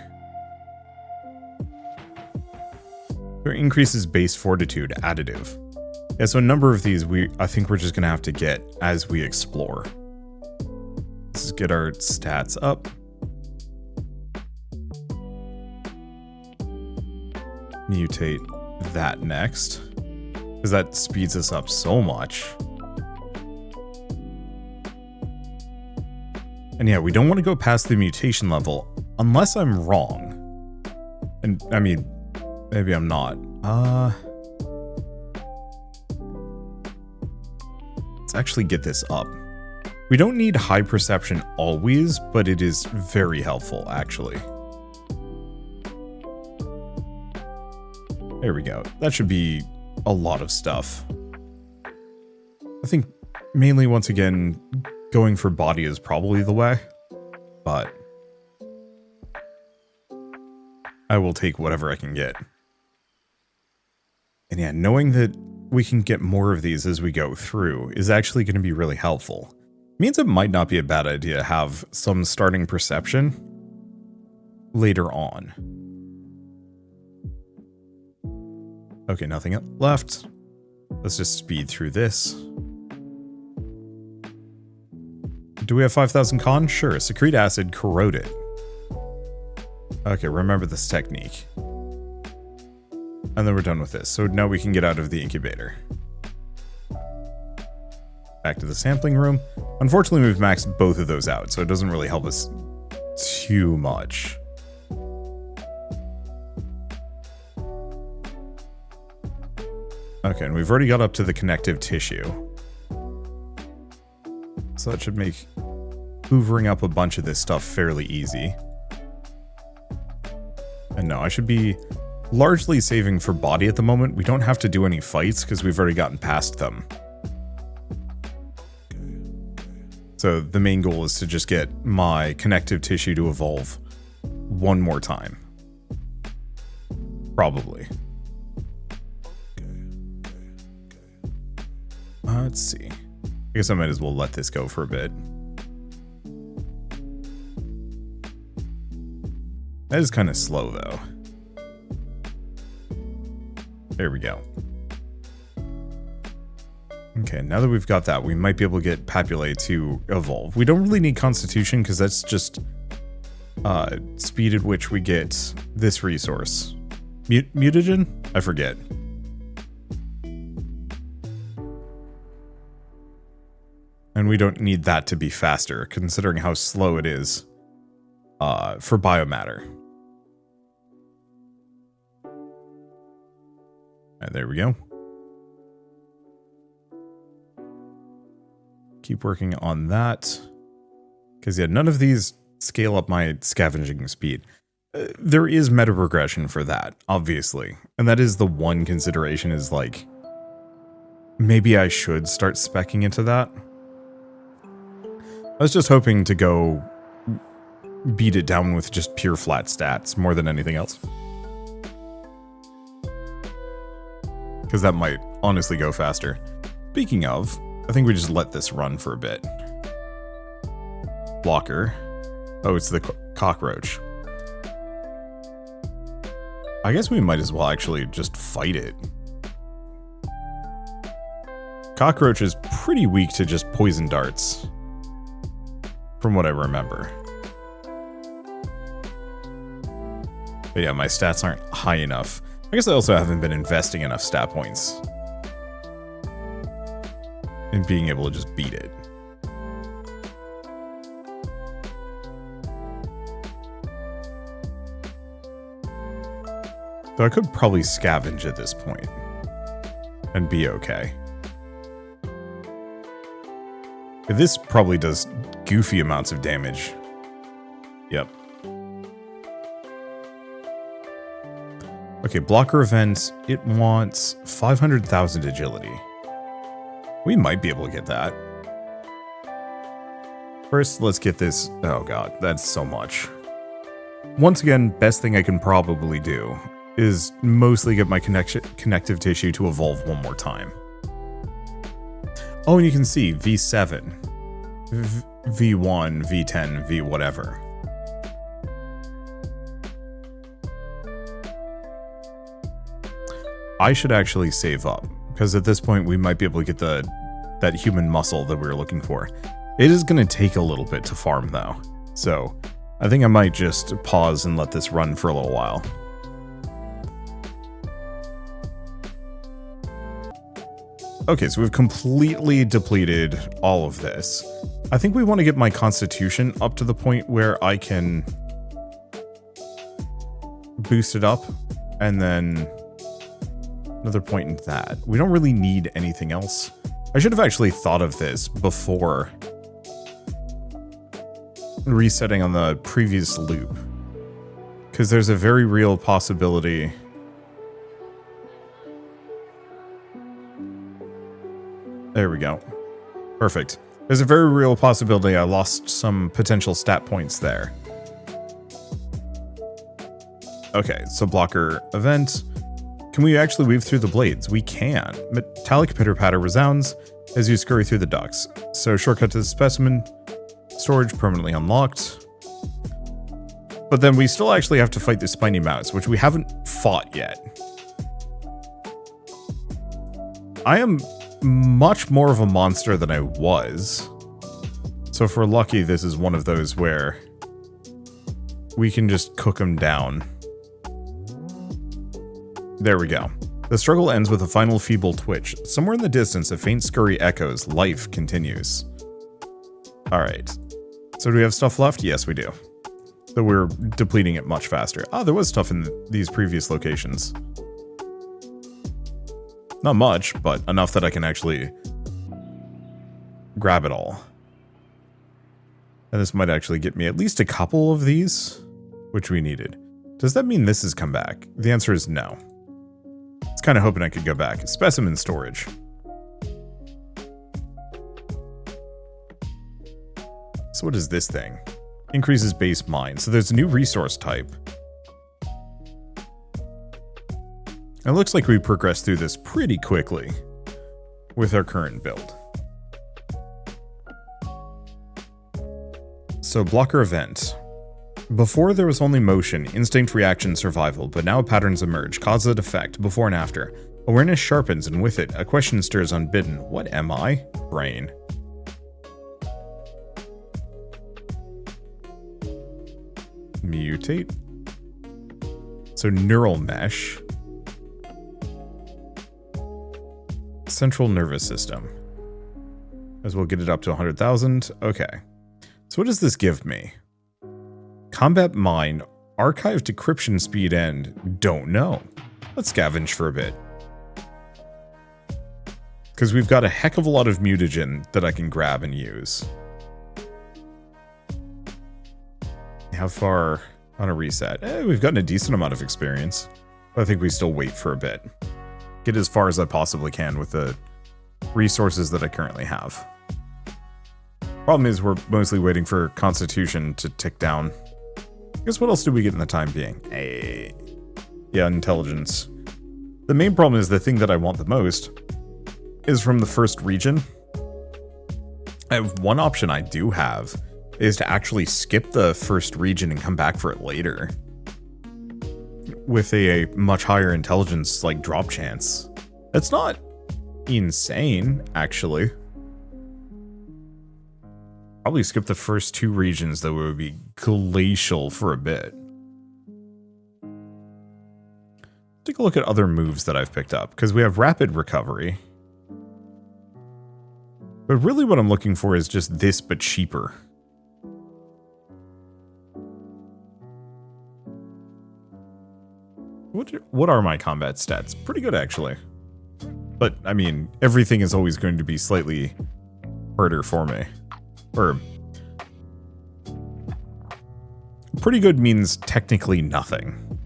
It increases base fortitude additive. Yeah, so a number of these I think we're just going to have to get as we explore. Let's just get our stats up. Mutate that next. Because that speeds us up so much. And yeah, we don't want to go past the mutation level unless I'm wrong. And, I mean, maybe I'm not. let's actually get this up. We don't need high perception always, but it is very helpful, actually. There we go. That should be a lot of stuff. I think mainly, once again, going for body is probably the way, but I will take whatever I can get. And yeah, knowing that we can get more of these as we go through is actually going to be really helpful. Means it might not be a bad idea to have some starting perception later on. Okay, nothing left. Let's just speed through this. Do we have 5,000 con? Sure. Secrete acid, corrode it. Okay, remember this technique. And then we're done with this. So now we can get out of the incubator. Back to the sampling room. Unfortunately, we've maxed both of those out, so it doesn't really help us too much. Okay, and we've already got up to the connective tissue. So that should make hoovering up a bunch of this stuff fairly easy. And no, I should be largely saving for body at the moment. We don't have to do any fights because we've already gotten past them. So the main goal is to just get my connective tissue to evolve one more time. Probably. Let's see. I guess I might as well let this go for a bit. That is kind of slow, though. There we go. Okay, now that we've got that, we might be able to get Papulae to evolve. We don't really need Constitution, because that's just speed at which we get this resource. Mutagen? I forget. And we don't need that to be faster, considering how slow it is for biomatter. And there we go. Keep working on that. Because yeah, none of these scale up my scavenging speed. There is meta progression for that, obviously. And that is the one consideration, is like, maybe I should start speccing into that. I was just hoping to go beat it down with just pure flat stats more than anything else. Because that might honestly go faster. Speaking of, I think we just let this run for a bit. Blocker. Oh, it's the cockroach. I guess we might as well actually just fight it. Cockroach is pretty weak to just poison darts, from what I remember. But yeah, my stats aren't high enough. I guess I also haven't been investing enough stat points in being able to just beat it. Though I could probably scavenge at this point and be okay. This probably does goofy amounts of damage. Yep. Okay, blocker event. It wants 500,000 agility. We might be able to get that. First, let's get this. Oh god, that's so much. Once again, best thing I can probably do is mostly get my connective tissue to evolve one more time. Oh, and you can see V7, V1, V10, V whatever. I should actually save up, because at this point we might be able to get that human muscle that we were looking for. It is going to take a little bit to farm though, so I think I might just pause and let this run for a little while. Okay, so we've completely depleted all of this. I think we want to get my constitution up to the point where I can boost it up, and then another point in that. We don't really need anything else. I should have actually thought of this before resetting on the previous loop, because there's a very real possibility there we go. Perfect. There's a very real possibility I lost some potential stat points there. Okay, so blocker event. Can we actually weave through the blades? We can. Metallic pitter-patter resounds as you scurry through the ducts. So shortcut to the specimen. Storage permanently unlocked. But then we still actually have to fight the spiny mouse, which we haven't fought yet. I am much more of a monster than I was. So if we're lucky, this is one of those where we can just cook them down. There we go. The struggle ends with a final feeble twitch. Somewhere in the distance, a faint scurry echoes. Life continues. Alright. So do we have stuff left? Yes, we do. So we're depleting it much faster. Ah, there was stuff in these previous locations. Not much, but enough that I can actually grab it all. And this might actually get me at least a couple of these, which we needed. Does that mean this has come back? The answer is no. I was kind of hoping I could go back. Specimen storage. So what is this thing? Increases base mine. So there's a new resource type. It looks like we progressed through this pretty quickly with our current build. So blocker event. Before there was only motion, instinct, reaction, survival, but now patterns emerge, cause and effect, before and after. Awareness sharpens, and with it, a question stirs unbidden. What am I? Brain. Mutate. So neural mesh. Central nervous system. As we'll get it up to 100,000. Okay. So what does this give me? Combat mine, archive decryption speed end. Don't know. Let's scavenge for a bit. Because we've got a heck of a lot of mutagen that I can grab and use. How far on a reset? We've gotten a decent amount of experience. But I think we still wait for a bit. Get as far as I possibly can with the resources that I currently have. Problem is we're mostly waiting for Constitution to tick down. I guess what else do we get in the time being? Yeah, intelligence. The main problem is the thing that I want the most is from the first region. I have one option I do have is to actually skip the first region and come back for it later. With a much higher intelligence, like, drop chance. That's not insane, actually. Probably skip the first two regions, though it would be glacial for a bit. Take a look at other moves that I've picked up, because we have rapid recovery. But really what I'm looking for is just this, but cheaper. What are my combat stats? Pretty good, actually. But, I mean, everything is always going to be slightly harder for me. Or... pretty good means technically nothing.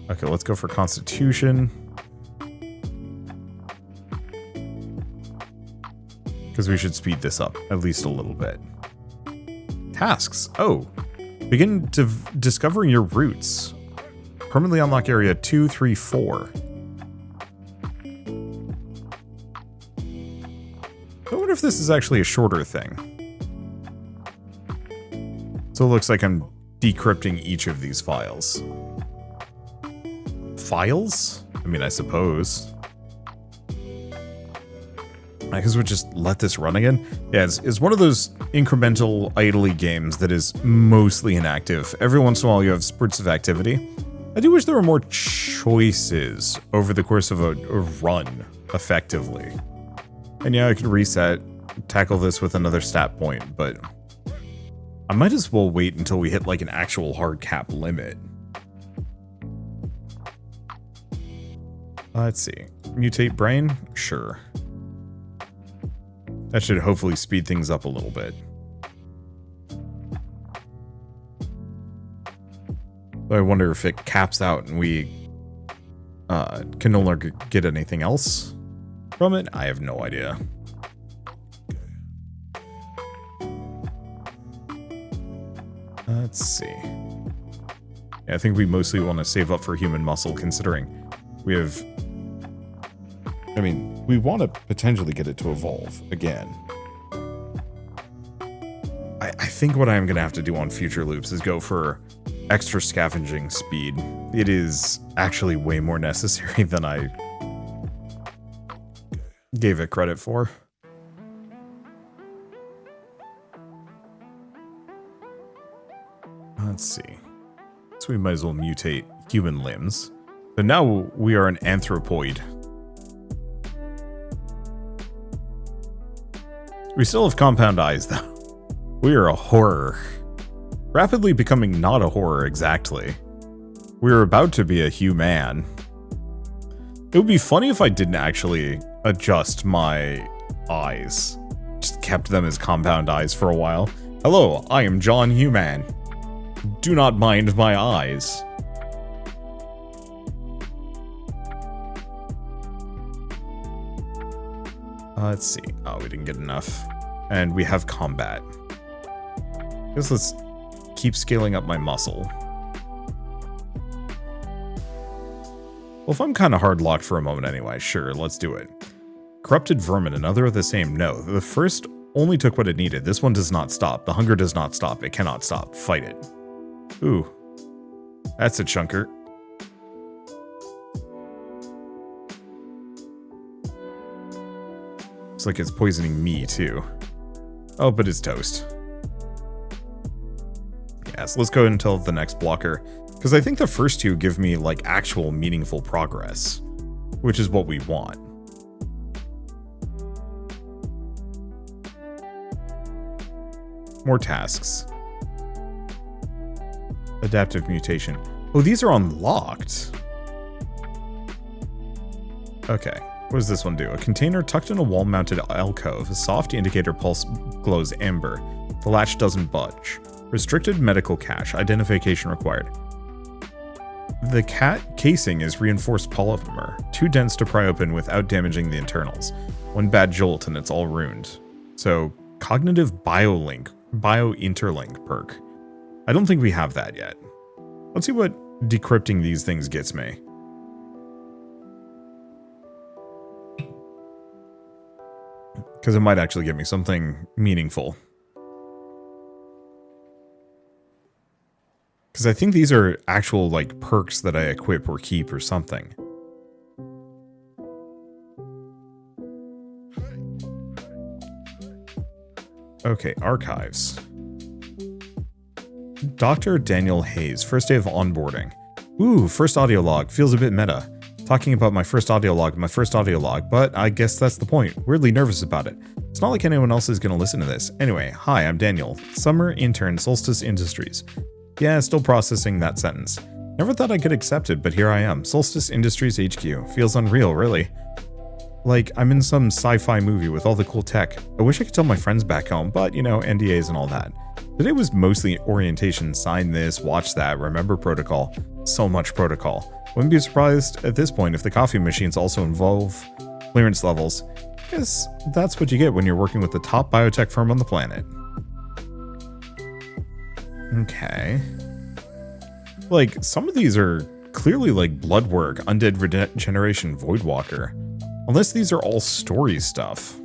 Okay, let's go for Constitution. Because we should speed this up at least a little bit. Tasks. Oh. Begin discovering your roots. Permanently unlock area 2, 3, 4. I wonder if this is actually a shorter thing. So it looks like I'm decrypting each of these files. Files? I mean, I suppose. I guess we'll just let this run again. Yeah, it's one of those incremental idly games that is mostly inactive. Every once in a while you have spurts of activity. I do wish there were more choices over the course of a run, effectively. And yeah, I could reset, tackle this with another stat point, but I might as well wait until we hit like an actual hard cap limit. Let's see. Mutate brain? Sure. That should hopefully speed things up a little bit. But I wonder if it caps out and we can no longer get anything else from it. I have no idea. Let's see. Yeah, I think we mostly want to save up for human muscle, considering we have... I mean, we want to potentially get it to evolve again. I think what I'm going to have to do on future loops is go for extra scavenging speed. It is actually way more necessary than I gave it credit for. Let's see. So we might as well mutate human limbs. So now we are an anthropoid. We still have compound eyes, though. We are a horror. Rapidly becoming not a horror, exactly. We're about to be a human. It would be funny if I didn't actually adjust my eyes. Just kept them as compound eyes for a while. Hello, I am John Human. Do not mind my eyes. Let's see. Oh, we didn't get enough. And we have combat. I guess let's keep scaling up my muscle. Well, if I'm kind of hard locked for a moment anyway, sure, let's do it. Corrupted vermin, another of the same. No, the first only took what it needed. This one does not stop. The hunger does not stop. It cannot stop. Fight it. Ooh. That's a chunker. Looks like it's poisoning me, too. Oh, but it's toast. Yeah, so let's go until the next blocker. Because I think the first two give me, like, actual meaningful progress. Which is what we want. More tasks. Adaptive mutation. Oh, these are unlocked. Okay. What does this one do? A container tucked in a wall-mounted alcove. A soft indicator pulse glows amber. The latch doesn't budge. Restricted medical cache. Identification required. The casing is reinforced polymer. Too dense to pry open without damaging the internals. One bad jolt and it's all ruined. So, cognitive bio-interlink perk. I don't think we have that yet. Let's see what decrypting these things gets me. Because it might actually get me something meaningful. Because I think these are actual, like, perks that I equip or keep or something. Okay, archives. Dr. Daniel Hayes, first day of onboarding. Ooh, first audio log. Feels a bit meta. Talking about my first audio log, but I guess that's the point. Weirdly nervous about it. It's not like anyone else is going to listen to this. Anyway, hi, I'm Daniel. Summer intern, Solstice Industries. Yeah, still processing that sentence. Never thought I'd get accepted, but here I am. Solstice Industries HQ. Feels unreal, really. Like, I'm in some sci-fi movie with all the cool tech. I wish I could tell my friends back home, but, you know, NDAs and all that. Today was mostly orientation, sign this, watch that, remember protocol. So much protocol. Wouldn't be surprised at this point if the coffee machines also involve clearance levels. Guess that's what you get when you're working with the top biotech firm on the planet. Okay. Like, some of these are clearly like blood work, undead regeneration, Voidwalker. Unless these are all story stuff.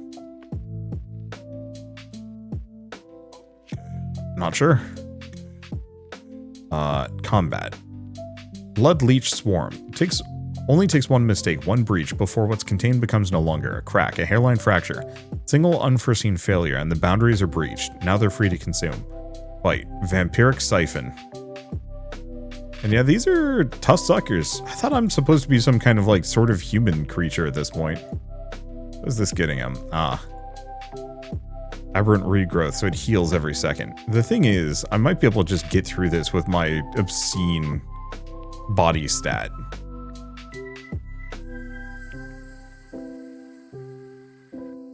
Not sure. Combat. Blood Leech Swarm. Only takes one mistake, one breach, before what's contained becomes no longer. A crack, a hairline fracture. Single unforeseen failure, and the boundaries are breached. Now they're free to consume. Fight. Vampiric Siphon. And yeah, these are tough suckers. I thought I'm supposed to be some kind of like sort of human creature at this point. What is this getting him? Ah. Aberrant regrowth, so it heals every second. The thing is, I might be able to just get through this with my obscene body stat.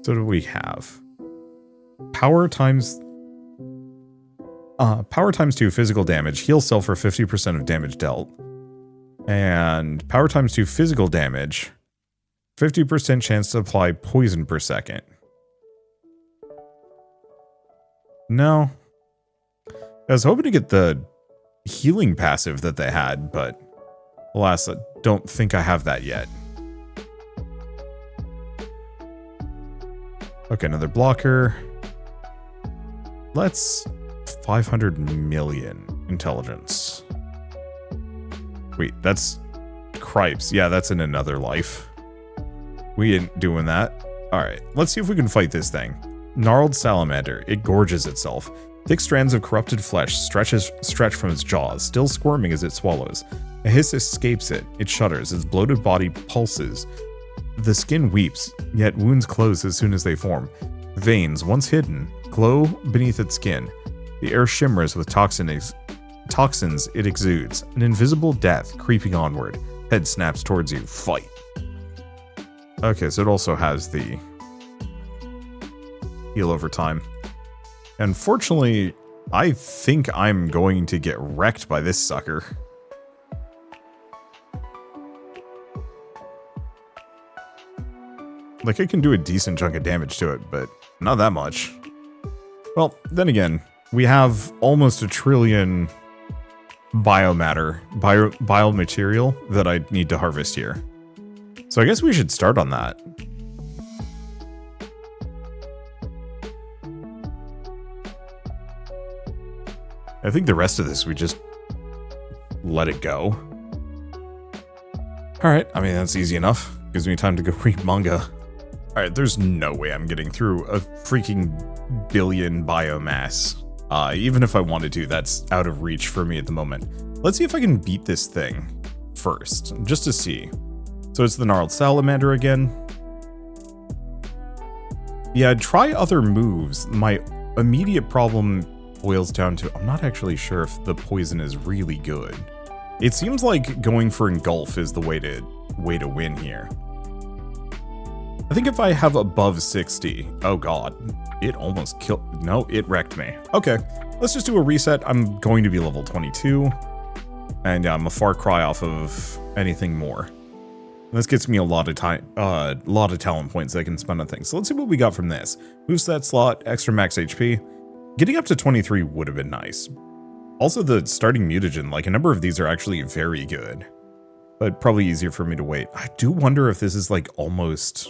So what do we have? Power times 2 physical damage. Heal self for 50% of damage dealt. And power times 2 physical damage. 50% chance to apply poison per second. No. I was hoping to get the healing passive that they had, but alas, I don't think I have that yet. Okay, another blocker. Let's 500 million intelligence. Wait, that's Cripes. Yeah, that's in another life. We ain't doing that. Alright, let's see if we can fight this thing. Gnarled salamander. It gorges itself. Thick strands of corrupted flesh stretch from its jaws, still squirming as it swallows. A hiss escapes it. It shudders. Its bloated body pulses. The skin weeps, yet wounds close as soon as they form. Veins, once hidden, glow beneath its skin. The air shimmers with toxins it exudes. An invisible death creeping onward. Head snaps towards you. Fight. Okay, so it also has the heal over time. Unfortunately, I think I'm going to get wrecked by this sucker. Like, I can do a decent chunk of damage to it, but not that much. Well, then again, we have almost 1 trillion biomaterial that I need to harvest here. So I guess we should start on that. I think the rest of this, we just let it go. Alright, I mean, that's easy enough. Gives me time to go read manga. Alright, there's no way I'm getting through a freaking billion biomass. Even if I wanted to, that's out of reach for me at the moment. Let's see if I can beat this thing first, just to see. So it's the gnarled salamander again. Yeah, try other moves. My immediate problem boils down to, I'm not actually sure if the poison is really good. It seems like going for engulf is the way to win here. I think if I have above 60, oh god, it almost killed, no, it wrecked me. Okay, let's just do a reset. I'm going to be level 22, and I'm a far cry off of anything more. This gets me a lot of talent points that I can spend on things. So let's see what we got from this. Boost that slot, extra max HP. Getting up to 23 would have been nice. Also, the starting mutagen, like a number of these are actually very good, but probably easier for me to wait. I do wonder if this is like almost,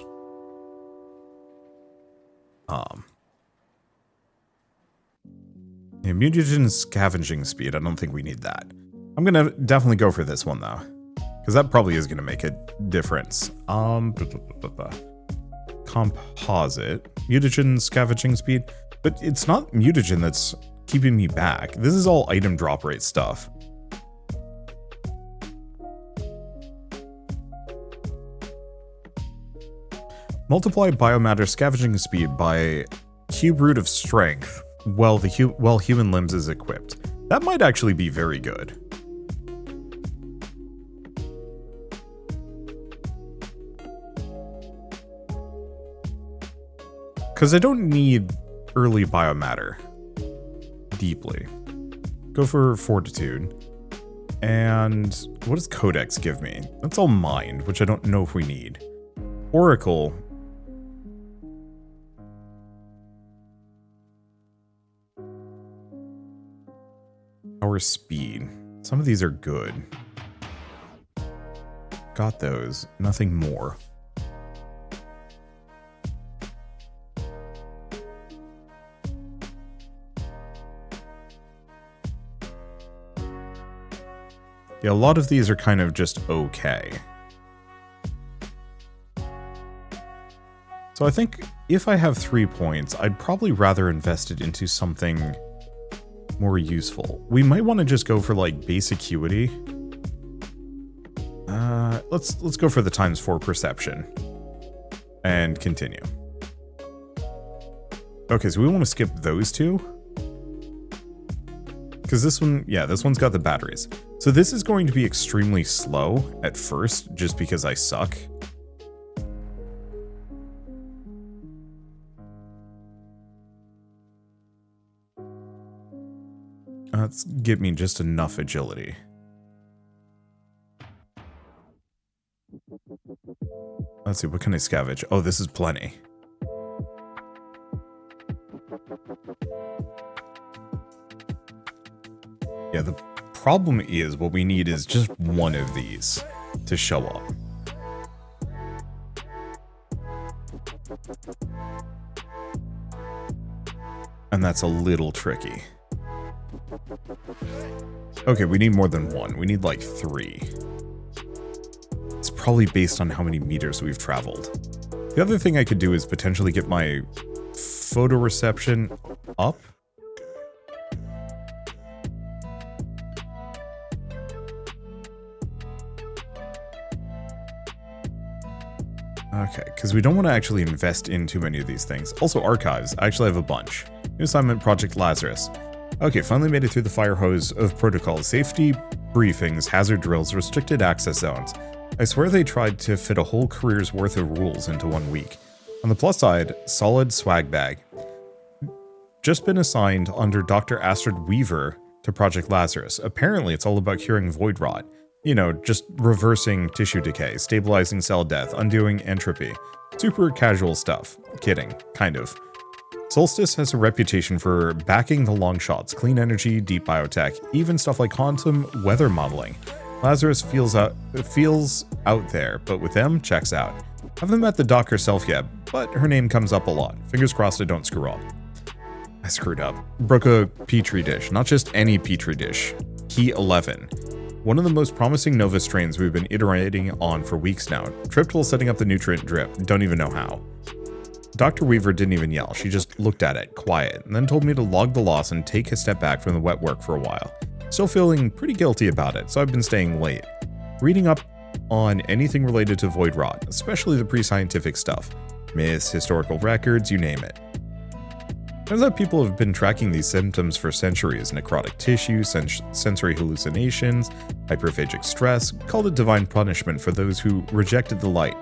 mutagen scavenging speed. I don't think we need that. I'm gonna definitely go for this one though, because that probably is gonna make a difference. Composite, mutagen scavenging speed. But it's not mutagen that's keeping me back. This is all item drop rate stuff. Multiply biomatter scavenging speed by cube root of strength while human limbs is equipped. That might actually be very good. Because I don't need early biomatter deeply. Go for fortitude. And what does codex give me? That's all mind, which I don't know if we need. Oracle. Power speed. Some of these are good. Got those. Nothing more. Yeah, a lot of these are kind of just okay. So I think if I have 3 points, I'd probably rather invest it into something more useful. We might want to just go for like base acuity. Let's go for the ×4 perception and continue. Okay, so we want to skip those two. Because this one, yeah, this one's got the batteries. So this is going to be extremely slow at first, just because I suck. Let's give me just enough agility. Let's see, what can I scavenge? Oh, this is plenty. Yeah, the problem is what we need is just one of these to show up. And that's a little tricky. Okay, we need more than one. We need like 3. It's probably based on how many meters we've traveled. The other thing I could do is potentially get my photoreception up. Okay, because we don't want to actually invest in too many of these things. Also, archives. I actually have a bunch. New assignment, Project Lazarus. Okay, finally made it through the fire hose of protocols. Safety briefings, hazard drills, restricted access zones. I swear they tried to fit a whole career's worth of rules into 1 week. On the plus side, solid swag bag. Just been assigned under Dr. Astrid Weaver to Project Lazarus. Apparently, it's all about curing void rot. You know, just reversing tissue decay, stabilizing cell death, undoing entropy. Super casual stuff. Kidding. Kind of. Solstice has a reputation for backing the long shots, clean energy, deep biotech, even stuff like quantum weather modeling. Lazarus feels out there, but with them, checks out. Haven't met the doc herself yet, but her name comes up a lot. Fingers crossed I don't screw up. I screwed up. Broke a petri dish. Not just any petri dish. Key 11. One of the most promising Nova strains we've been iterating on for weeks now. Tripped while setting up the nutrient drip. Don't even know how. Dr. Weaver didn't even yell. She just looked at it, quiet, and then told me to log the loss and take a step back from the wet work for a while. Still feeling pretty guilty about it, so I've been staying late. Reading up on anything related to void rot, especially the pre-scientific stuff. Myths, historical records, you name it. Turns out people have been tracking these symptoms for centuries. Necrotic tissue, sensory hallucinations, hyperphagic stress, called it divine punishment for those who rejected the light.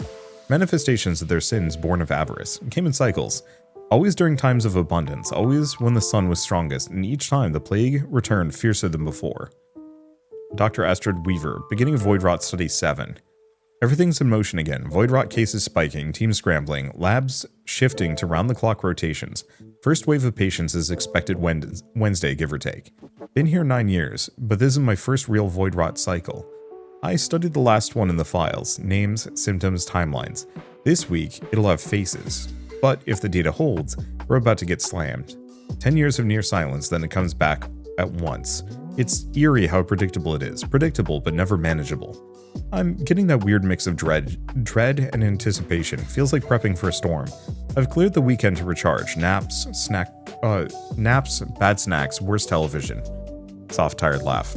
Manifestations of their sins born of avarice, came in cycles. Always during times of abundance, always when the sun was strongest, and each time the plague returned fiercer than before. Dr. Astrid Weaver, beginning of Void Rot Study 7. Everything's in motion again. Void Rot cases spiking, teams scrambling, labs shifting to round-the-clock rotations. First wave of patients is expected Wednesday, give or take. Been here 9 years, but this is my first real Void Rot cycle. I studied the last one in the files, names, symptoms, timelines. This week, it'll have faces. But if the data holds, we're about to get slammed. 10 years of near silence, then it comes back at once. It's eerie how predictable it is. Predictable, but never manageable. I'm getting that weird mix of dread and anticipation. Feels like prepping for a storm. I've cleared the weekend to recharge. Naps, bad snacks, worse television. Soft, tired laugh.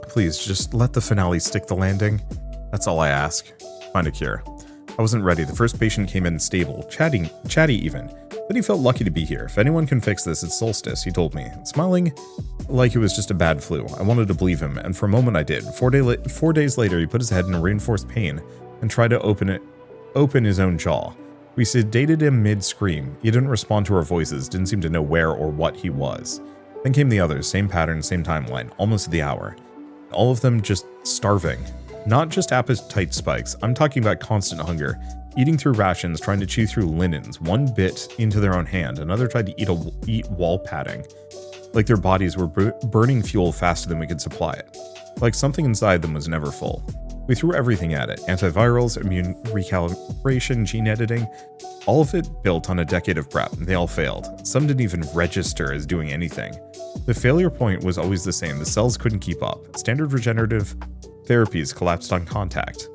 Please, just let the finale stick the landing. That's all I ask. Find a cure. I wasn't ready. The first patient came in stable, chatty even. But he felt lucky to be here. If anyone can fix this, it's Solstice, he told me, smiling like it was just a bad flu. I wanted to believe him, and for a moment I did. 4 days later, he put his head in a reinforced pain and tried to open his own jaw. We sedated him mid-scream. He didn't respond to our voices, didn't seem to know where or what he was. Then came the others, same pattern, same timeline, almost the hour. All of them just starving. Not just appetite spikes, I'm talking about constant hunger. Eating through rations, trying to chew through linens, one bit into their own hand, another tried to eat wall padding. Like their bodies were burning fuel faster than we could supply it. Like something inside them was never full. We threw everything at it. Antivirals, immune recalibration, gene editing. All of it built on a decade of prep. They all failed. Some didn't even register as doing anything. The failure point was always the same. The cells couldn't keep up. Standard regenerative therapies collapsed on contact.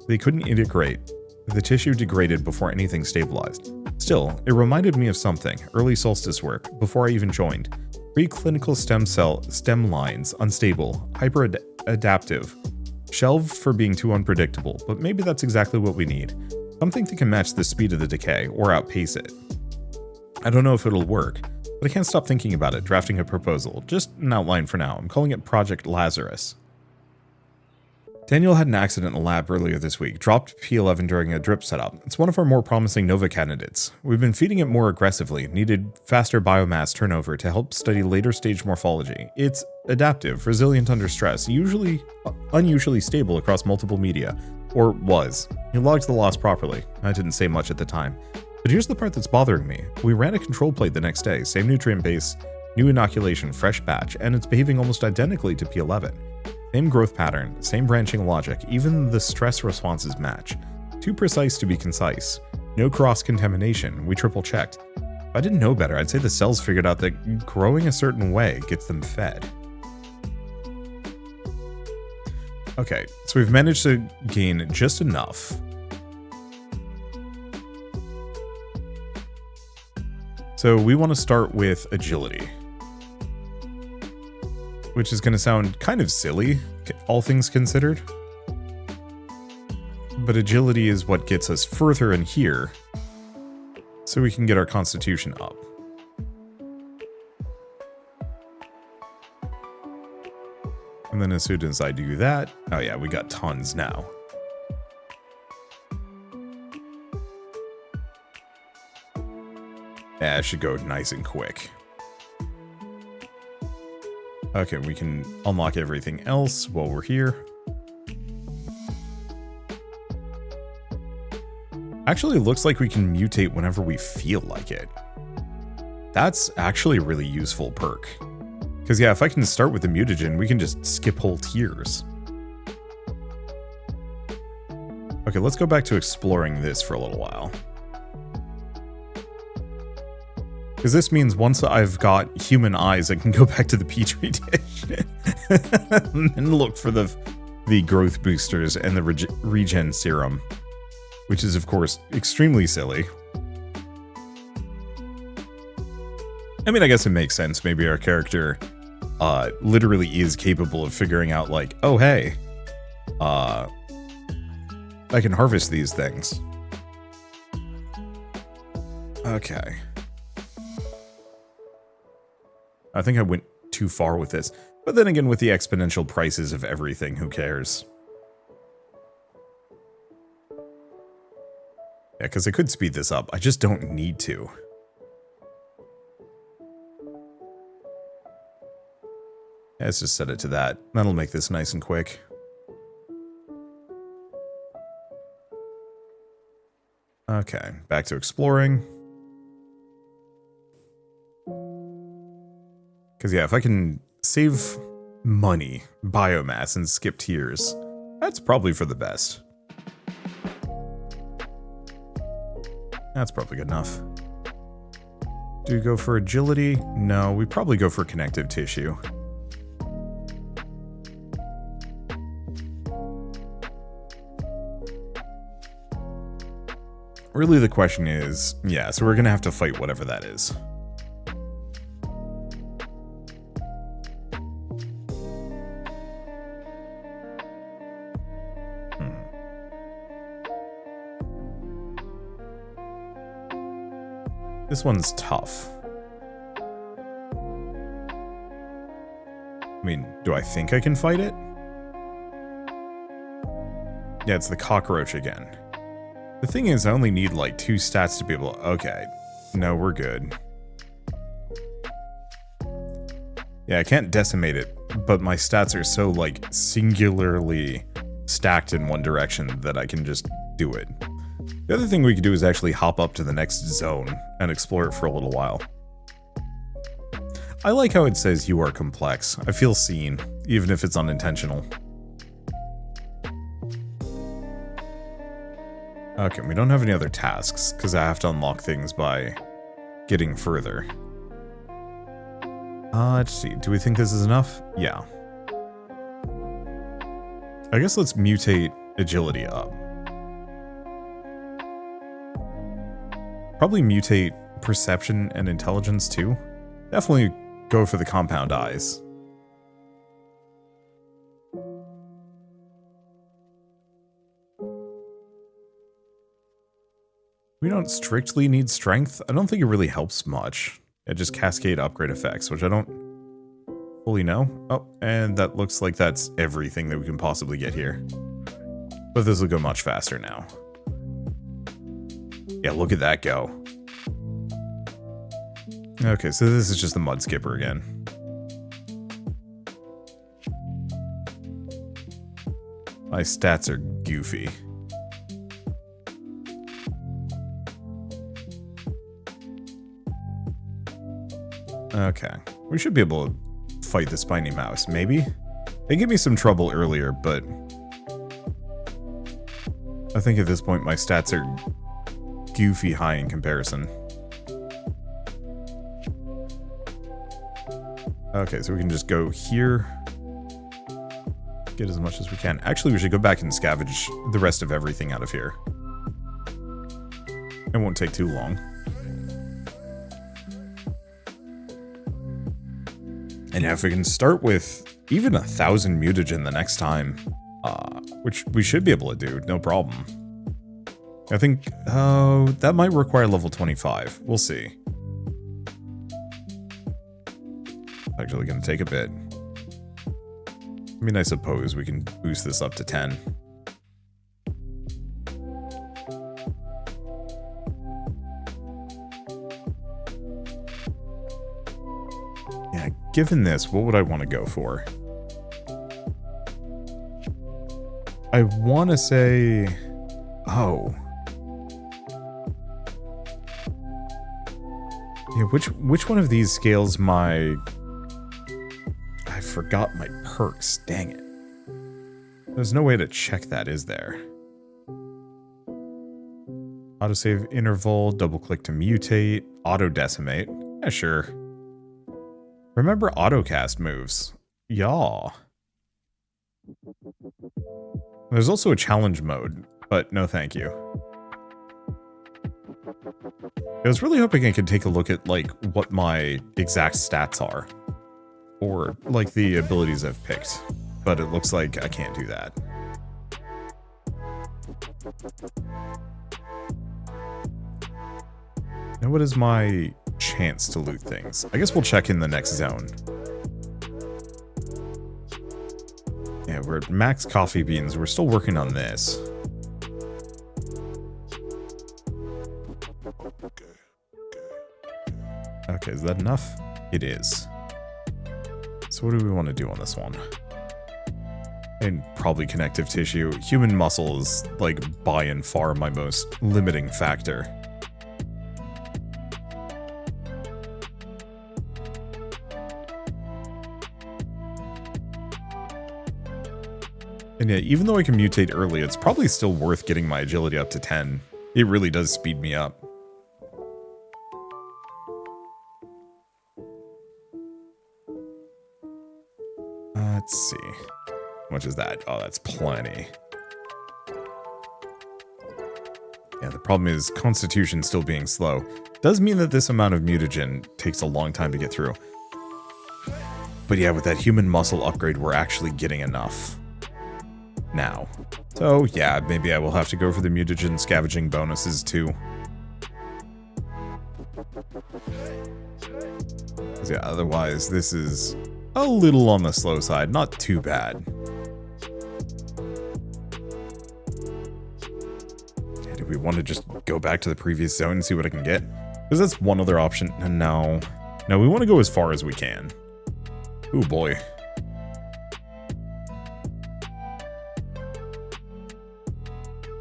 They couldn't integrate. The tissue degraded before anything stabilized. Still, it reminded me of something. Early Solstice work, before I even joined. Preclinical stem lines, unstable, hyper-adaptive. Shelved for being too unpredictable, but maybe that's exactly what we need. Something that can match the speed of the decay, or outpace it. I don't know if it'll work, but I can't stop thinking about it, drafting a proposal. Just an outline for now. I'm calling it Project Lazarus. Daniel had an accident in the lab earlier this week, dropped P11 during a drip setup. It's one of our more promising Nova candidates. We've been feeding it more aggressively, needed faster biomass turnover to help study later stage morphology. It's adaptive, resilient under stress, unusually stable across multiple media. Or was. He logged the loss properly. I didn't say much at the time. But here's the part that's bothering me. We ran a control plate the next day, same nutrient base, new inoculation, fresh batch, and it's behaving almost identically to P11. Same growth pattern, same branching logic, even the stress responses match. Too precise to be concise. No cross-contamination, we triple-checked. If I didn't know better, I'd say the cells figured out that growing a certain way gets them fed. Okay, so we've managed to gain just enough. So we want to start with agility, which is going to sound kind of silly, all things considered. But agility is what gets us further in here, so we can get our constitution up. And then as soon as I do that, oh yeah, we got tons now. Yeah, it should go nice and quick. Okay, we can unlock everything else while we're here. Actually, it looks like we can mutate whenever we feel like it. That's actually a really useful perk. Because yeah, if I can start with the mutagen, we can just skip whole tiers. Okay, let's go back to exploring this for a little while. Because this means once I've got human eyes, I can go back to the petri dish and look for the growth boosters and the regen serum, which is of course extremely silly. I mean, I guess it makes sense. Maybe our character literally is capable of figuring out like, oh hey, I can harvest these things. Okay. I think I went too far with this, but then again, with the exponential prices of everything, who cares? Yeah, because I could speed this up. I just don't need to. Yeah, let's just set it to that. That'll make this nice and quick. Okay, back to exploring. Because yeah, if I can save money, biomass, and skip tiers, that's probably for the best. That's probably good enough. Do we go for agility? No, we probably go for connective tissue. Really the question is, yeah, so we're gonna have to fight whatever that is. This one's tough. I mean, do I think I can fight it? Yeah, it's the cockroach again. The thing is, I only need like 2 stats to be able to... Okay. No, we're good. Yeah, I can't decimate it, but my stats are so like singularly stacked in one direction that I can just do it. The other thing we could do is actually hop up to the next zone and explore it for a little while. I like how it says you are complex. I feel seen, even if it's unintentional. Okay, we don't have any other tasks, because I have to unlock things by getting further. Let's see, do we think this is enough? Yeah. I guess let's mutate agility up. Probably mutate perception and intelligence too. Definitely go for the compound eyes. We don't strictly need strength. I don't think it really helps much. It just cascade upgrade effects, which I don't fully know. Oh, and that looks like that's everything that we can possibly get here. But this will go much faster now. Yeah, look at that go. Okay, so this is just the mud skipper again. My stats are goofy. Okay, we should be able to fight the spiny mouse, maybe? They gave me some trouble earlier, but I think at this point my stats are goofy high in comparison. Okay, so we can just go here. Get as much as we can. Actually, we should go back and scavenge the rest of everything out of here. It won't take too long. And yeah, if we can start with even 1,000 mutagen the next time, which we should be able to do, no problem. I think, that might require level 25. We'll see. Actually gonna take a bit. I mean, I suppose we can boost this up to 10. Yeah, given this, what would I want to go for? I want to say... Oh. Yeah, which one of these scales my... I forgot my perks, dang it. There's no way to check that, is there? Autosave interval, double click to mutate, auto decimate. Yeah, sure. Remember autocast moves. Yaw. There's also a challenge mode, but no thank you. I was really hoping I could take a look at, like, what my exact stats are. Or, like, the abilities I've picked. But it looks like I can't do that. Now what is my chance to loot things? I guess we'll check in the next zone. Yeah, we're at max coffee beans. We're still working on this. Okay, is that enough? It is. So what do we want to do on this one? And probably connective tissue. Human muscle is, like, by and far my most limiting factor. And yeah, even though I can mutate early, it's probably still worth getting my agility up to 10. It really does speed me up. Let's see. How much is that? Oh, that's plenty. Yeah, the problem is constitution still being slow. Does mean that this amount of mutagen takes a long time to get through. But yeah, with that human muscle upgrade, we're actually getting enough now. So yeah, maybe I will have to go for the mutagen scavenging bonuses too. Yeah, otherwise this is a little on the slow side, not too bad. Do we want to just go back to the previous zone and see what I can get? Because that's one other option. No. No, we want to go as far as we can. Oh boy.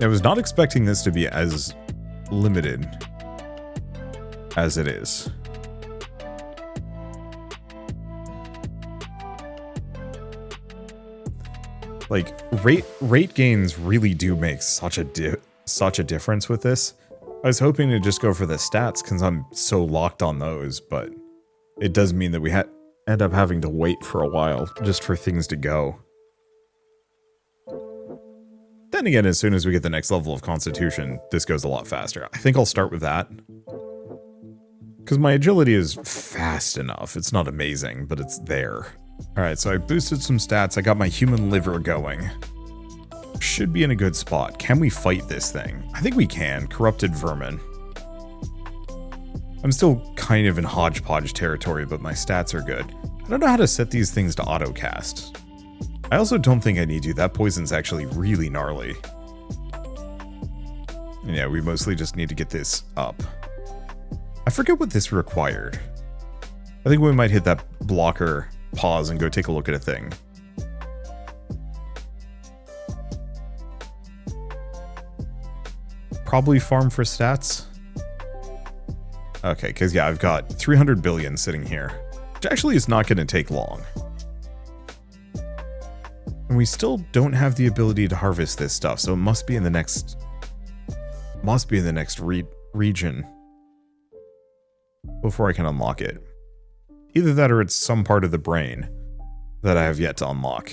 I was not expecting this to be as limited as it is. Like, rate gains really do make such a difference with this. I was hoping to just go for the stats because I'm so locked on those, but it does mean that we end up having to wait for a while just for things to go. Then again, as soon as we get the next level of Constitution, this goes a lot faster. I think I'll start with that. Because my agility is fast enough. It's not amazing, but it's there. Alright, so I boosted some stats. I got my human liver going. Should be in a good spot. Can we fight this thing? I think we can. Corrupted vermin. I'm still kind of in hodgepodge territory, but my stats are good. I don't know how to set these things to auto-cast. I also don't think I need to. That poison's actually really gnarly. Yeah, we mostly just need to get this up. I forget what this required. I think we might hit that blocker, pause, and go take a look at a thing. Probably farm for stats. Okay, because yeah, I've got 300 billion sitting here, which actually is not going to take long. And we still don't have the ability to harvest this stuff, so it must be in the next... region before I can unlock it. Either that or it's some part of the brain that I have yet to unlock.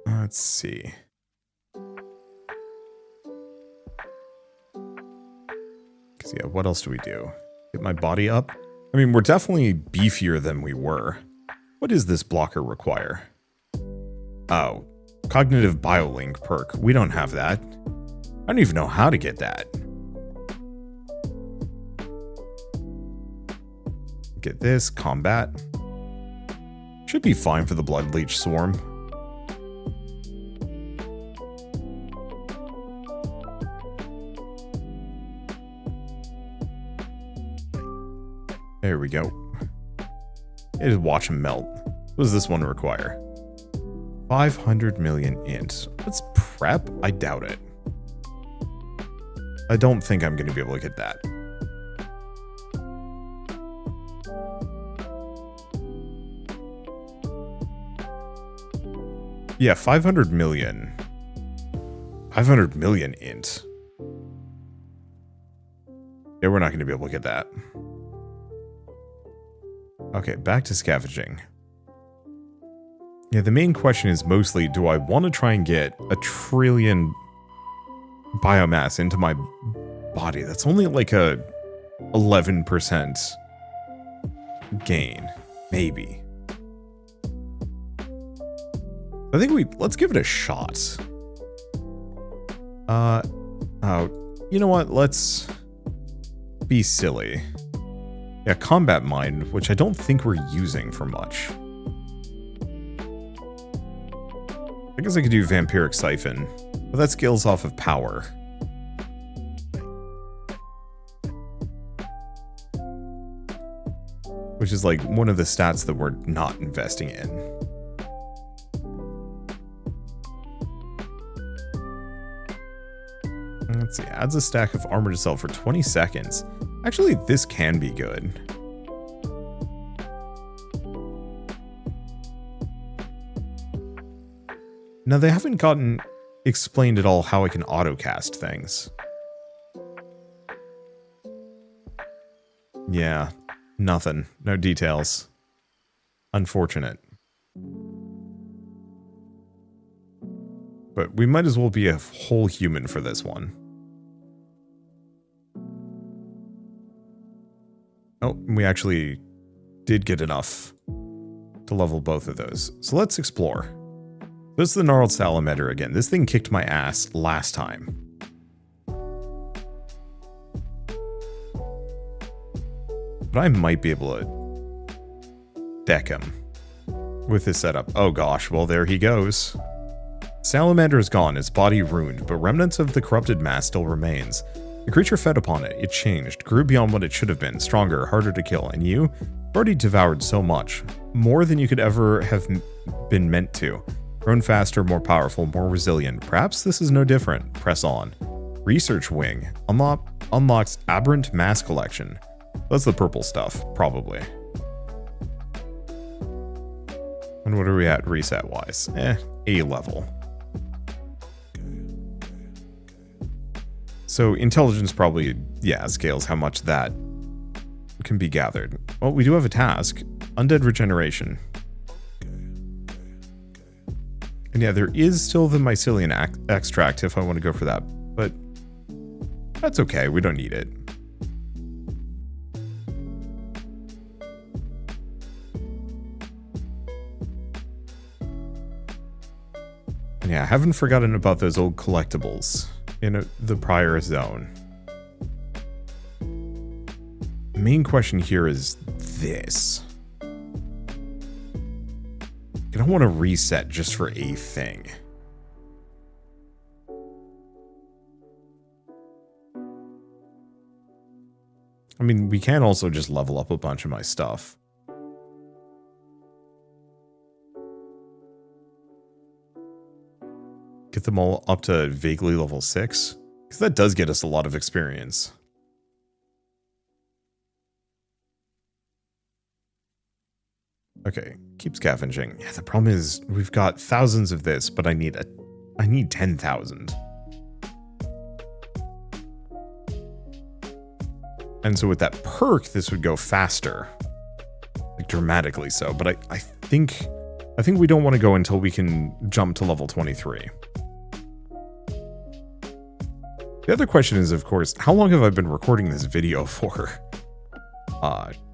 Let's see. Because yeah, what else do we do? Get my body up? I mean, we're definitely beefier than we were. What does this blocker require? Oh, cognitive biolink perk. We don't have that. I don't even know how to get that. Get this, combat. Should be fine for the blood leech swarm. There we go. Just watch him melt. What does this one require? 500 million int. Let's prep? I doubt it. I don't think I'm going to be able to get that. Yeah, 500 million. 500 million int. Yeah, we're not going to be able to get that. Okay, back to scavenging. Yeah, the main question is mostly, do I want to try and get 1 trillion biomass into my body? That's only like a 11% gain, maybe. I think let's give it a shot. Oh, you know what? Let's be silly. Yeah, combat mind, which I don't think we're using for much. I guess I could do vampiric siphon, but that scales off of power. Which is like one of the stats that we're not investing in. Let's see, adds a stack of armor to sell for 20 seconds. Actually, this can be good. Now, they haven't gotten explained at all how I can auto-cast things. Yeah, nothing. No details. Unfortunate. But we might as well be a whole human for this one. Oh, we actually did get enough to level both of those. So let's explore. This is the gnarled salamander again. This thing kicked my ass last time. But I might be able to deck him with this setup. Oh gosh, well there he goes. Salamander is gone, its body ruined, but remnants of the corrupted mass still remains. The creature fed upon it, it changed, grew beyond what it should have been, stronger, harder to kill, and you've already devoured so much, more than you could ever have been meant to. Grown faster, more powerful, more resilient. Perhaps this is no different. Press on. Research wing. Unlocks aberrant mass collection. That's the purple stuff, probably. And what are we at reset-wise? A level. So intelligence probably, yeah, scales how much that can be gathered. Well, we do have a task. Undead regeneration. And yeah, there is still the mycelium extract if I want to go for that. But that's okay, we don't need it. And yeah, I haven't forgotten about those old collectibles in the prior zone. The main question here is this. I don't want to reset just for a thing. I mean, we can also just level up a bunch of my stuff. Get them all up to vaguely level 6. Because that does get us a lot of experience. Okay, keep scavenging. Yeah, the problem is we've got thousands of this, but I need 10,000. And so with that perk, this would go faster. Like dramatically so, but I think we don't want to go until we can jump to level 23. The other question is, of course, how long have I been recording this video for?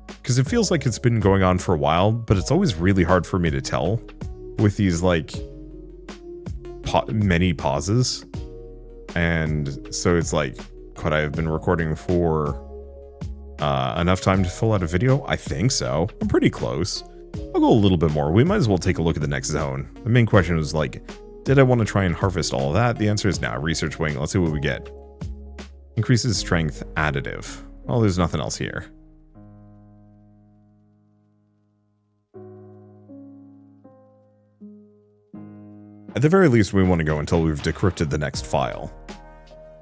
Because it feels like it's been going on for a while, but it's always really hard for me to tell with these, like, many pauses. And so it's like, could I have been recording for enough time to fill out a video? I think so. I'm pretty close. I'll go a little bit more. We might as well take a look at the next zone. The main question was, like, did I want to try and harvest all of that? The answer is no. Research wing. Let's see what we get. Increases strength additive. Well, there's nothing else here. At the very least, we want to go until we've decrypted the next file.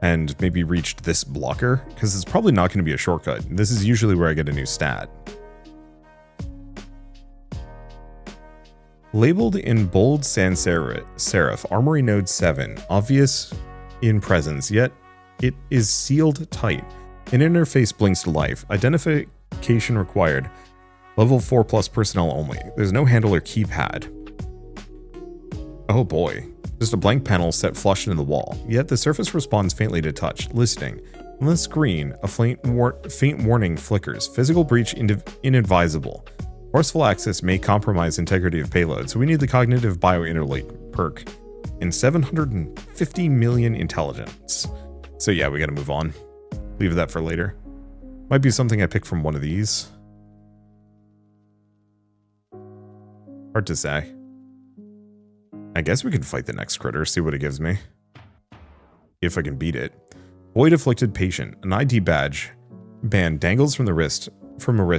And maybe reached this blocker, because it's probably not going to be a shortcut. This is usually where I get a new stat. Labeled in bold sans serif, Armory Node 7, obvious in presence, yet it is sealed tight. An interface blinks to life. Identification required. Level 4+ personnel only. There's no handle or keypad. Oh boy. Just a blank panel set flush into the wall. Yet the surface responds faintly to touch. Listening. On the screen, a faint warning flickers. Physical breach inadvisable. Forceful access may compromise integrity of payload, so we need the cognitive biointerlink perk. In 750 million intelligence. So yeah, we gotta move on. Leave that for later. Might be something I pick from one of these. Hard to say. I guess we can fight the next critter, see what it gives me. If I can beat it. Void Afflicted Patient. An ID badge. Band dangles from a wrist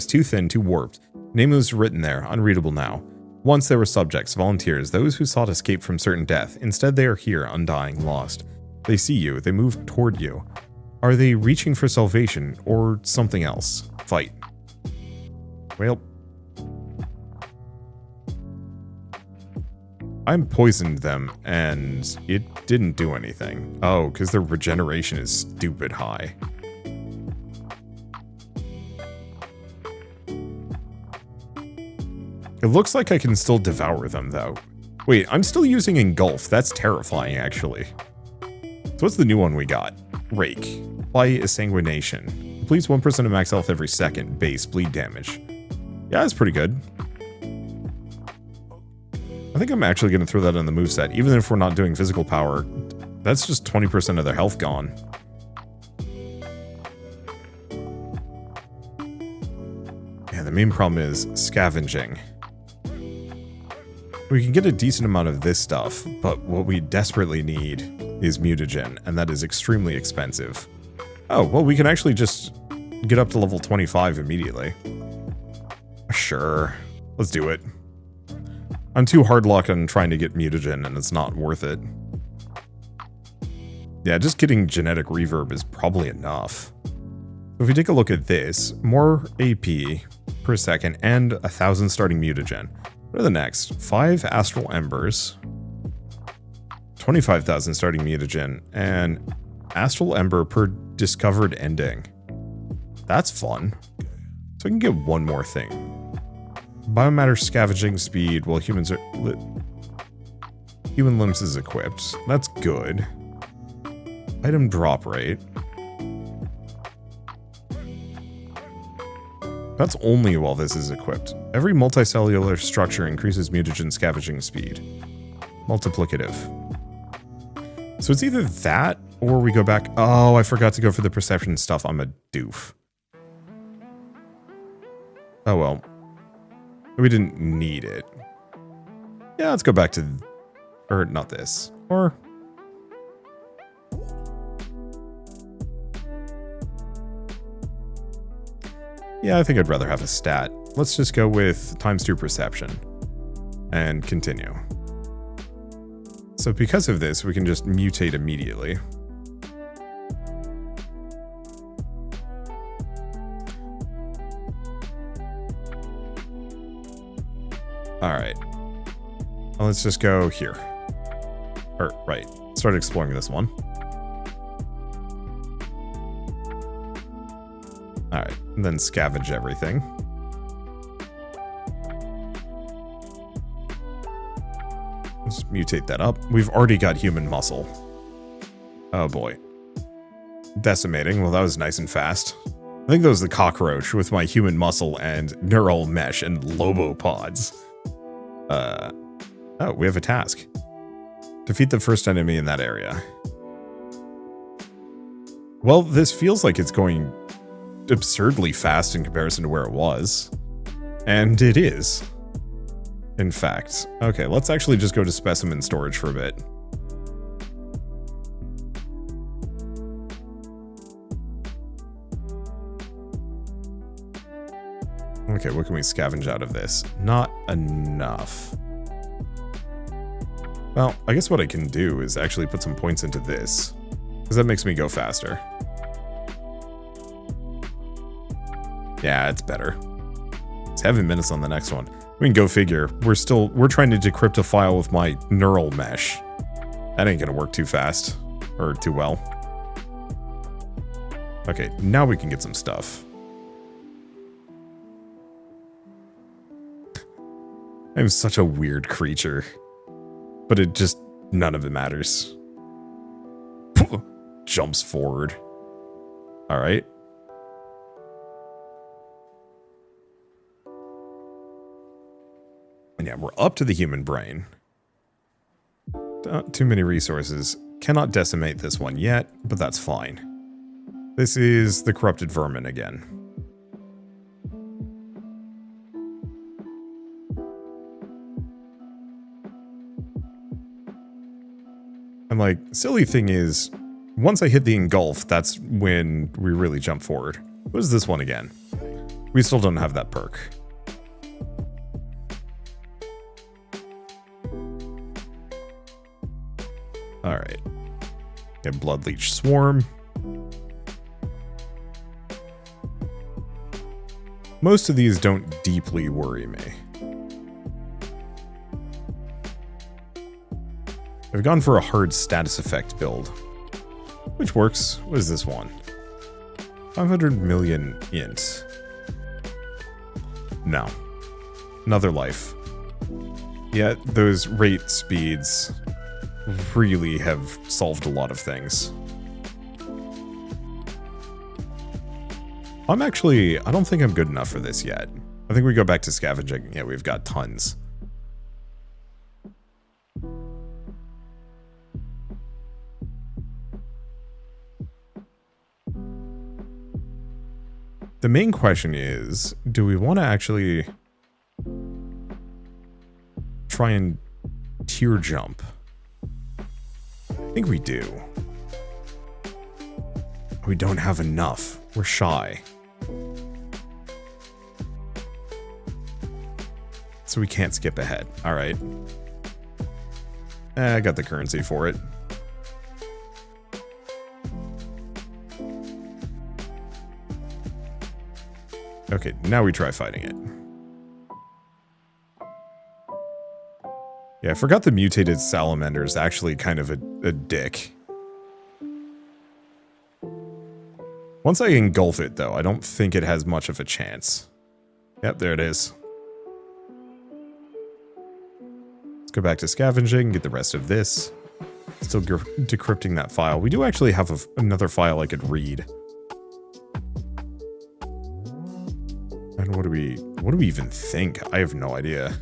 too thin, too warped. Name was written there, unreadable now. Once there were subjects, volunteers, those who sought escape from certain death. Instead they are here, undying, lost. They see you, they move toward you. Are they reaching for salvation, or something else? Fight. Well. I poisoned them, and it didn't do anything. Oh, because their regeneration is stupid high. It looks like I can still devour them, though. Wait, I'm still using Engulf. That's terrifying, actually. So what's the new one we got? Rake. Apply Sanguination. Depletes 1% of max health every second. Base. Bleed damage. Yeah, that's pretty good. I think I'm actually going to throw that in the moveset. Even if we're not doing physical power, that's just 20% of their health gone. Yeah, the main problem is scavenging. We can get a decent amount of this stuff, but what we desperately need is mutagen, and that is extremely expensive. Oh, well, we can actually just get up to level 25 immediately. Sure, let's do it. I'm too hard-locked on trying to get mutagen, and it's not worth it. Yeah, just getting genetic reverb is probably enough. If we take a look at this, more AP per second and 1,000 starting mutagen. What are the next? 5 astral embers, 25,000 starting mutagen, and astral ember per discovered ending. That's fun. So I can get one more thing. Biomatter scavenging speed while human limbs is equipped. That's good. Item drop rate. That's only while this is equipped. Every multicellular structure increases mutagen scavenging speed. Multiplicative. So it's either that, or we go back... Oh, I forgot to go for the perception stuff. I'm a doof. Oh well. We didn't need it. Yeah, let's go back to... Or not this. Or... Yeah, I think I'd rather have a stat. Let's just go with ×2 perception. And continue. So because of this, we can just mutate immediately. Alright. Well, let's just go here. Or, right. Start exploring this one. Alright, and then scavenge everything. Let's mutate that up. We've already got human muscle. Oh boy. Decimating. Well, that was nice and fast. I think that was the cockroach with my human muscle and neural mesh and lobopods. Oh, we have a task. Defeat the first enemy in that area. Well, this feels like it's going absurdly fast in comparison to where it was. And it is. In fact. Okay, let's actually just go to specimen storage for a bit. Okay, what can we scavenge out of this? Not enough. Well, I guess what I can do is actually put some points into this, because that makes me go faster. Yeah, it's better. It's 7 minutes on the next one. I mean, go figure. We're trying to decrypt a file with my neural mesh. That ain't gonna work too fast. Or too well. Okay, now we can get some stuff. I'm such a weird creature. But it just, none of it matters. Jumps forward. Alright. And yeah, we're up to the human brain. Too many resources. Cannot decimate this one yet, but that's fine. This is the corrupted vermin again. And like, silly thing is, once I hit the engulf, that's when we really jump forward. What is this one again? We still don't have that perk. Alright. Get Blood Leech Swarm. Most of these don't deeply worry me. I've gone for a hard status effect build, which works. What is this one? 500 million int. No. Another life. Yeah, those rate speeds really have solved a lot of things. I don't think I'm good enough for this yet. I think we go back to scavenging. Yeah, we've got tons. The main question is, do we want to actually try and tier jump? I think we do. We don't have enough. We're shy. So we can't skip ahead. Alright. I got the currency for it. Okay, now we try fighting it. Yeah, I forgot the mutated salamander is actually kind of a dick. Once I engulf it, though, I don't think it has much of a chance. Yep, there it is. Let's go back to scavenging, get the rest of this. Still decrypting that file. We do actually have another file I could read. And what do we even think? I have no idea.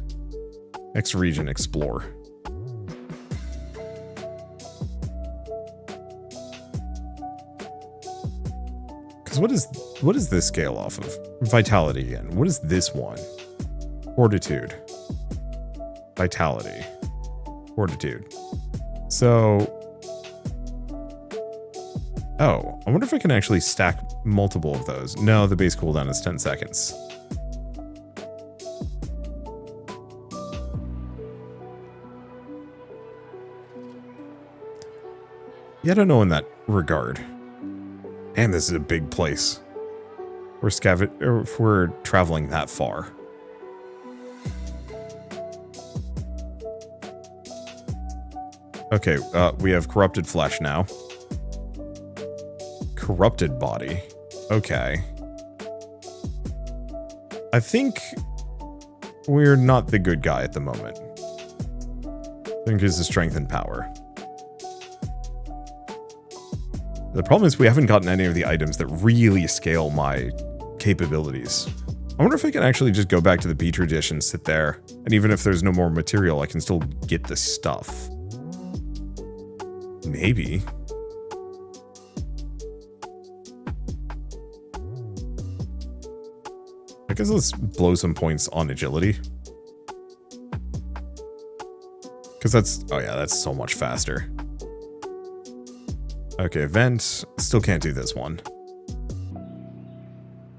Next region, explore. Because Because what is this scale off of? Vitality again. What is this one? Fortitude. Vitality. Fortitude. So... Oh, I wonder if I can actually stack multiple of those. No, the base cooldown is 10 seconds. Yeah, I don't know in that regard. And this is a big place. If we're traveling that far. Okay, we have corrupted flesh now. Corrupted body. Okay. I think we're not the good guy at the moment. I think it's the strength and power. The problem is we haven't gotten any of the items that really scale my capabilities. I wonder if I can actually just go back to the Petri dish and sit there, and even if there's no more material, I can still get the stuff. Maybe. I guess let's blow some points on agility. Because that's... Oh yeah, that's so much faster. Okay, vent. Still can't do this one.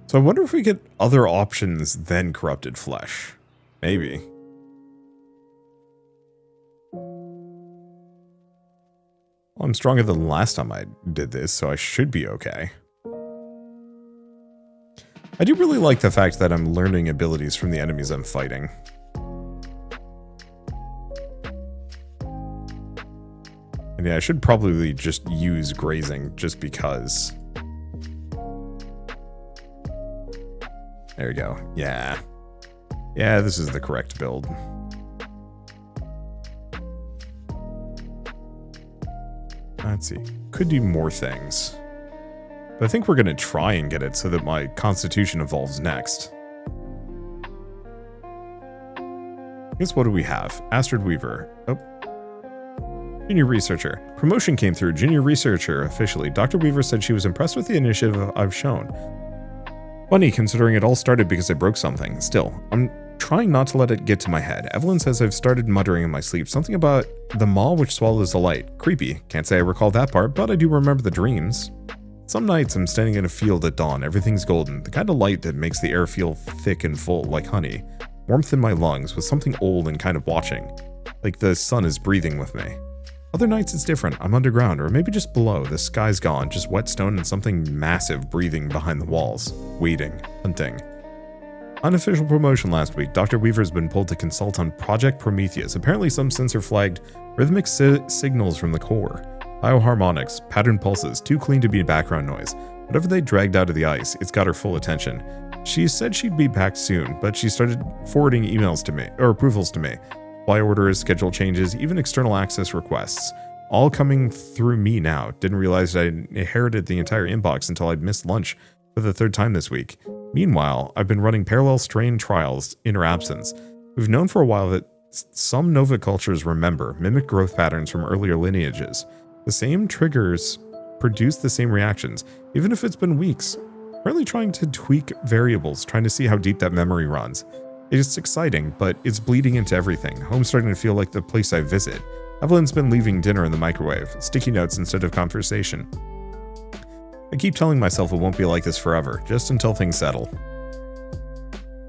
So I wonder if we get other options than corrupted flesh. Maybe. Well, I'm stronger than the last time I did this, so I should be okay. I do really like the fact that I'm learning abilities from the enemies I'm fighting. And yeah, I should probably just use grazing just because. There we go. Yeah. Yeah, this is the correct build. Let's see. Could do more things. But I think we're going to try and get it so that my constitution evolves next. I guess what do we have? Astrid Weaver. Oh. Junior Researcher. Promotion came through. Junior Researcher officially. Dr. Weaver said she was impressed with the initiative I've shown. Funny, considering it all started because I broke something. Still, I'm trying not to let it get to my head. Evelyn says I've started muttering in my sleep. Something about the maw which swallows the light. Creepy. Can't say I recall that part, but I do remember the dreams. Some nights I'm standing in a field at dawn. Everything's golden. The kind of light that makes the air feel thick and full, like honey. Warmth in my lungs, with something old and kind of watching. Like the sun is breathing with me. Other nights it's different. I'm underground, or maybe just below. The sky's gone, just wet stone and something massive breathing behind the walls. Waiting. Hunting. Unofficial promotion last week. Dr. Weaver's been pulled to consult on Project Prometheus. Apparently some sensor flagged rhythmic signals from the core. Bioharmonics, patterned pulses, too clean to be background noise. Whatever they dragged out of the ice, it's got her full attention. She said she'd be back soon, but she started forwarding emails to me, or approvals to me. Fly orders, schedule changes, even external access requests. All coming through me now. Didn't realize I inherited the entire inbox until I'd missed lunch for the third time this week. Meanwhile, I've been running parallel strain trials in her absence. We've known for a while that some Nova cultures remember, mimic growth patterns from earlier lineages. The same triggers produce the same reactions, even if it's been weeks. Currently trying to tweak variables, trying to see how deep that memory runs. It's exciting, but it's bleeding into everything. Home's starting to feel like the place I visit. Evelyn's been leaving dinner in the microwave, sticky notes instead of conversation. I keep telling myself it won't be like this forever, just until things settle.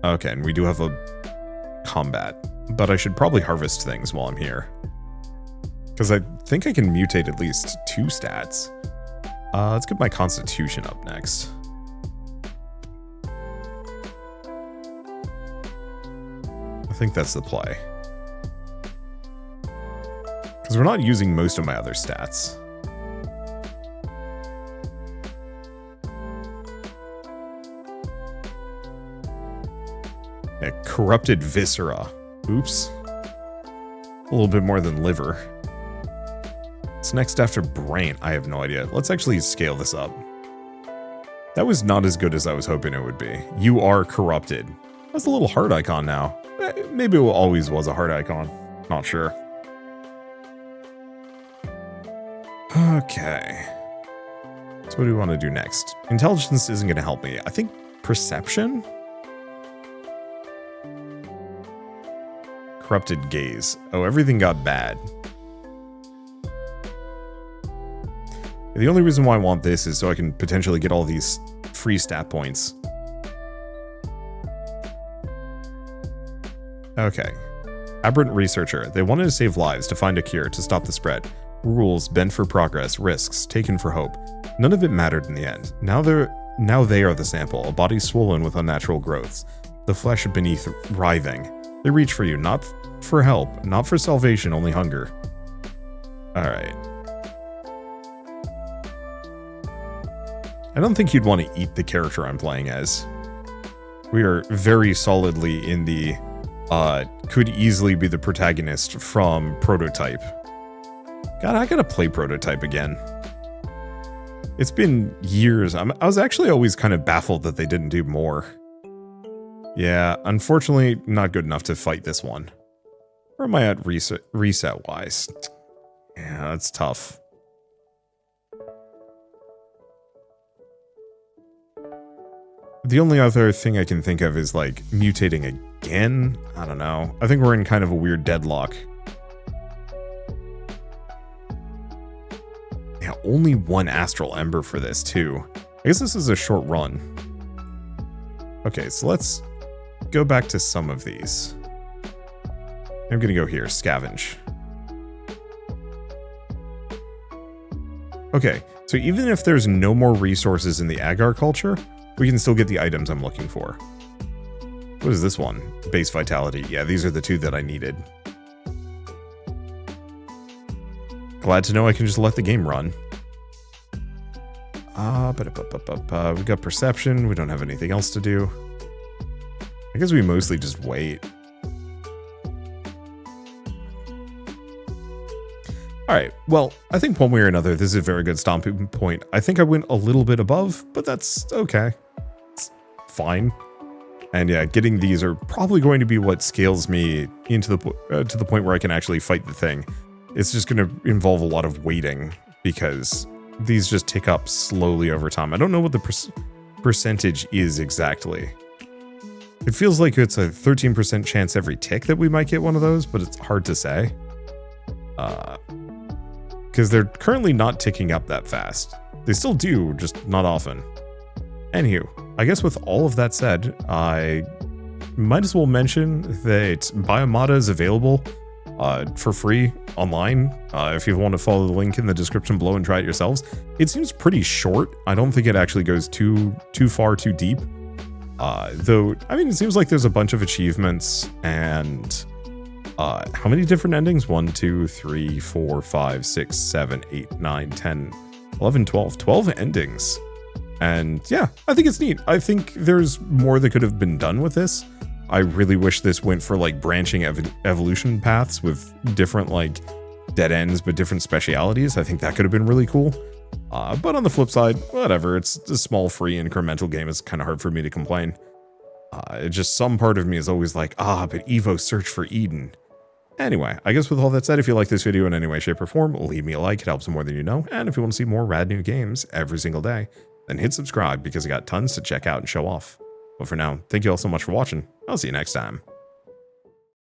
Okay, and we do have a combat, but I should probably harvest things while I'm here. Because I think I can mutate at least 2 stats. Let's get my constitution up next. I think that's the play. Because we're not using most of my other stats. Yeah, corrupted viscera. Oops. A little bit more than liver. What's next after brain? I have no idea. Let's actually scale this up. That was not as good as I was hoping it would be. You are corrupted. That's a little heart icon now. Maybe it always was a heart icon. Not sure. Okay. So what do we want to do next? Intelligence isn't going to help me. I think perception? Corrupted gaze. Oh, everything got bad. The only reason why I want this is so I can potentially get all these free stat points. Okay. Aberrant researcher. They wanted to save lives, to find a cure, to stop the spread. Rules, bent for progress, risks, taken for hope. None of it mattered in the end. Now they are the sample, a body swollen with unnatural growths. The flesh beneath writhing. They reach for you, not for help, not for salvation, only hunger. Alright. I don't think you'd want to eat the character I'm playing as. We are very solidly in the, could easily be the protagonist from Prototype. God, I gotta play Prototype again. It's been years. I was actually always kind of baffled that they didn't do more. Yeah, unfortunately, not good enough to fight this one. Where am I at reset-wise? Yeah, that's tough. The only other thing I can think of is, like, mutating again? I don't know. I think we're in kind of a weird deadlock. Yeah, only one Astral Ember for this, too. I guess this is a short run. Okay, so let's go back to some of these. I'm gonna go here, scavenge. Okay, so even if there's no more resources in the Agar culture, we can still get the items I'm looking for. What is this one? Base Vitality. Yeah, these are the two that I needed. Glad to know I can just let the game run. We got Perception. We don't have anything else to do. I guess we mostly just wait. Alright, well, I think one way or another, this is a very good stomping point. I think I went a little bit above, but that's okay. It's fine. And yeah, getting these are probably going to be what scales me into the to the point where I can actually fight the thing. It's just going to involve a lot of waiting, because these just tick up slowly over time. I don't know what the percentage is exactly. It feels like it's a 13% chance every tick that we might get one of those, but it's hard to say. Because they're currently not ticking up that fast. They still do, just not often. Anywho, I guess with all of that said, I might as well mention that BIOTOMATA is available for free online. If you want to follow the link in the description below and try it yourselves. It seems pretty short. I don't think it actually goes too far, too deep. Though, I mean, it seems like there's a bunch of achievements and... how many different endings? 1, 2, 3, 4, 5, 6, 7, 8, 9, 10, 11, 12. 12 endings. And yeah, I think it's neat. I think there's more that could have been done with this. I really wish this went for like branching evolution paths with different like dead ends, but different specialities. I think that could have been really cool. But on the flip side, whatever. It's a small free incremental game. It's kind of hard for me to complain. Just some part of me is always like, but Evo search for Eden. Anyway, I guess with all that said, if you like this video in any way, shape, or form, leave me a like. It helps more than you know. And if you want to see more rad new games every single day, then hit subscribe, because I got tons to check out and show off. But for now, thank you all so much for watching. I'll see you next time.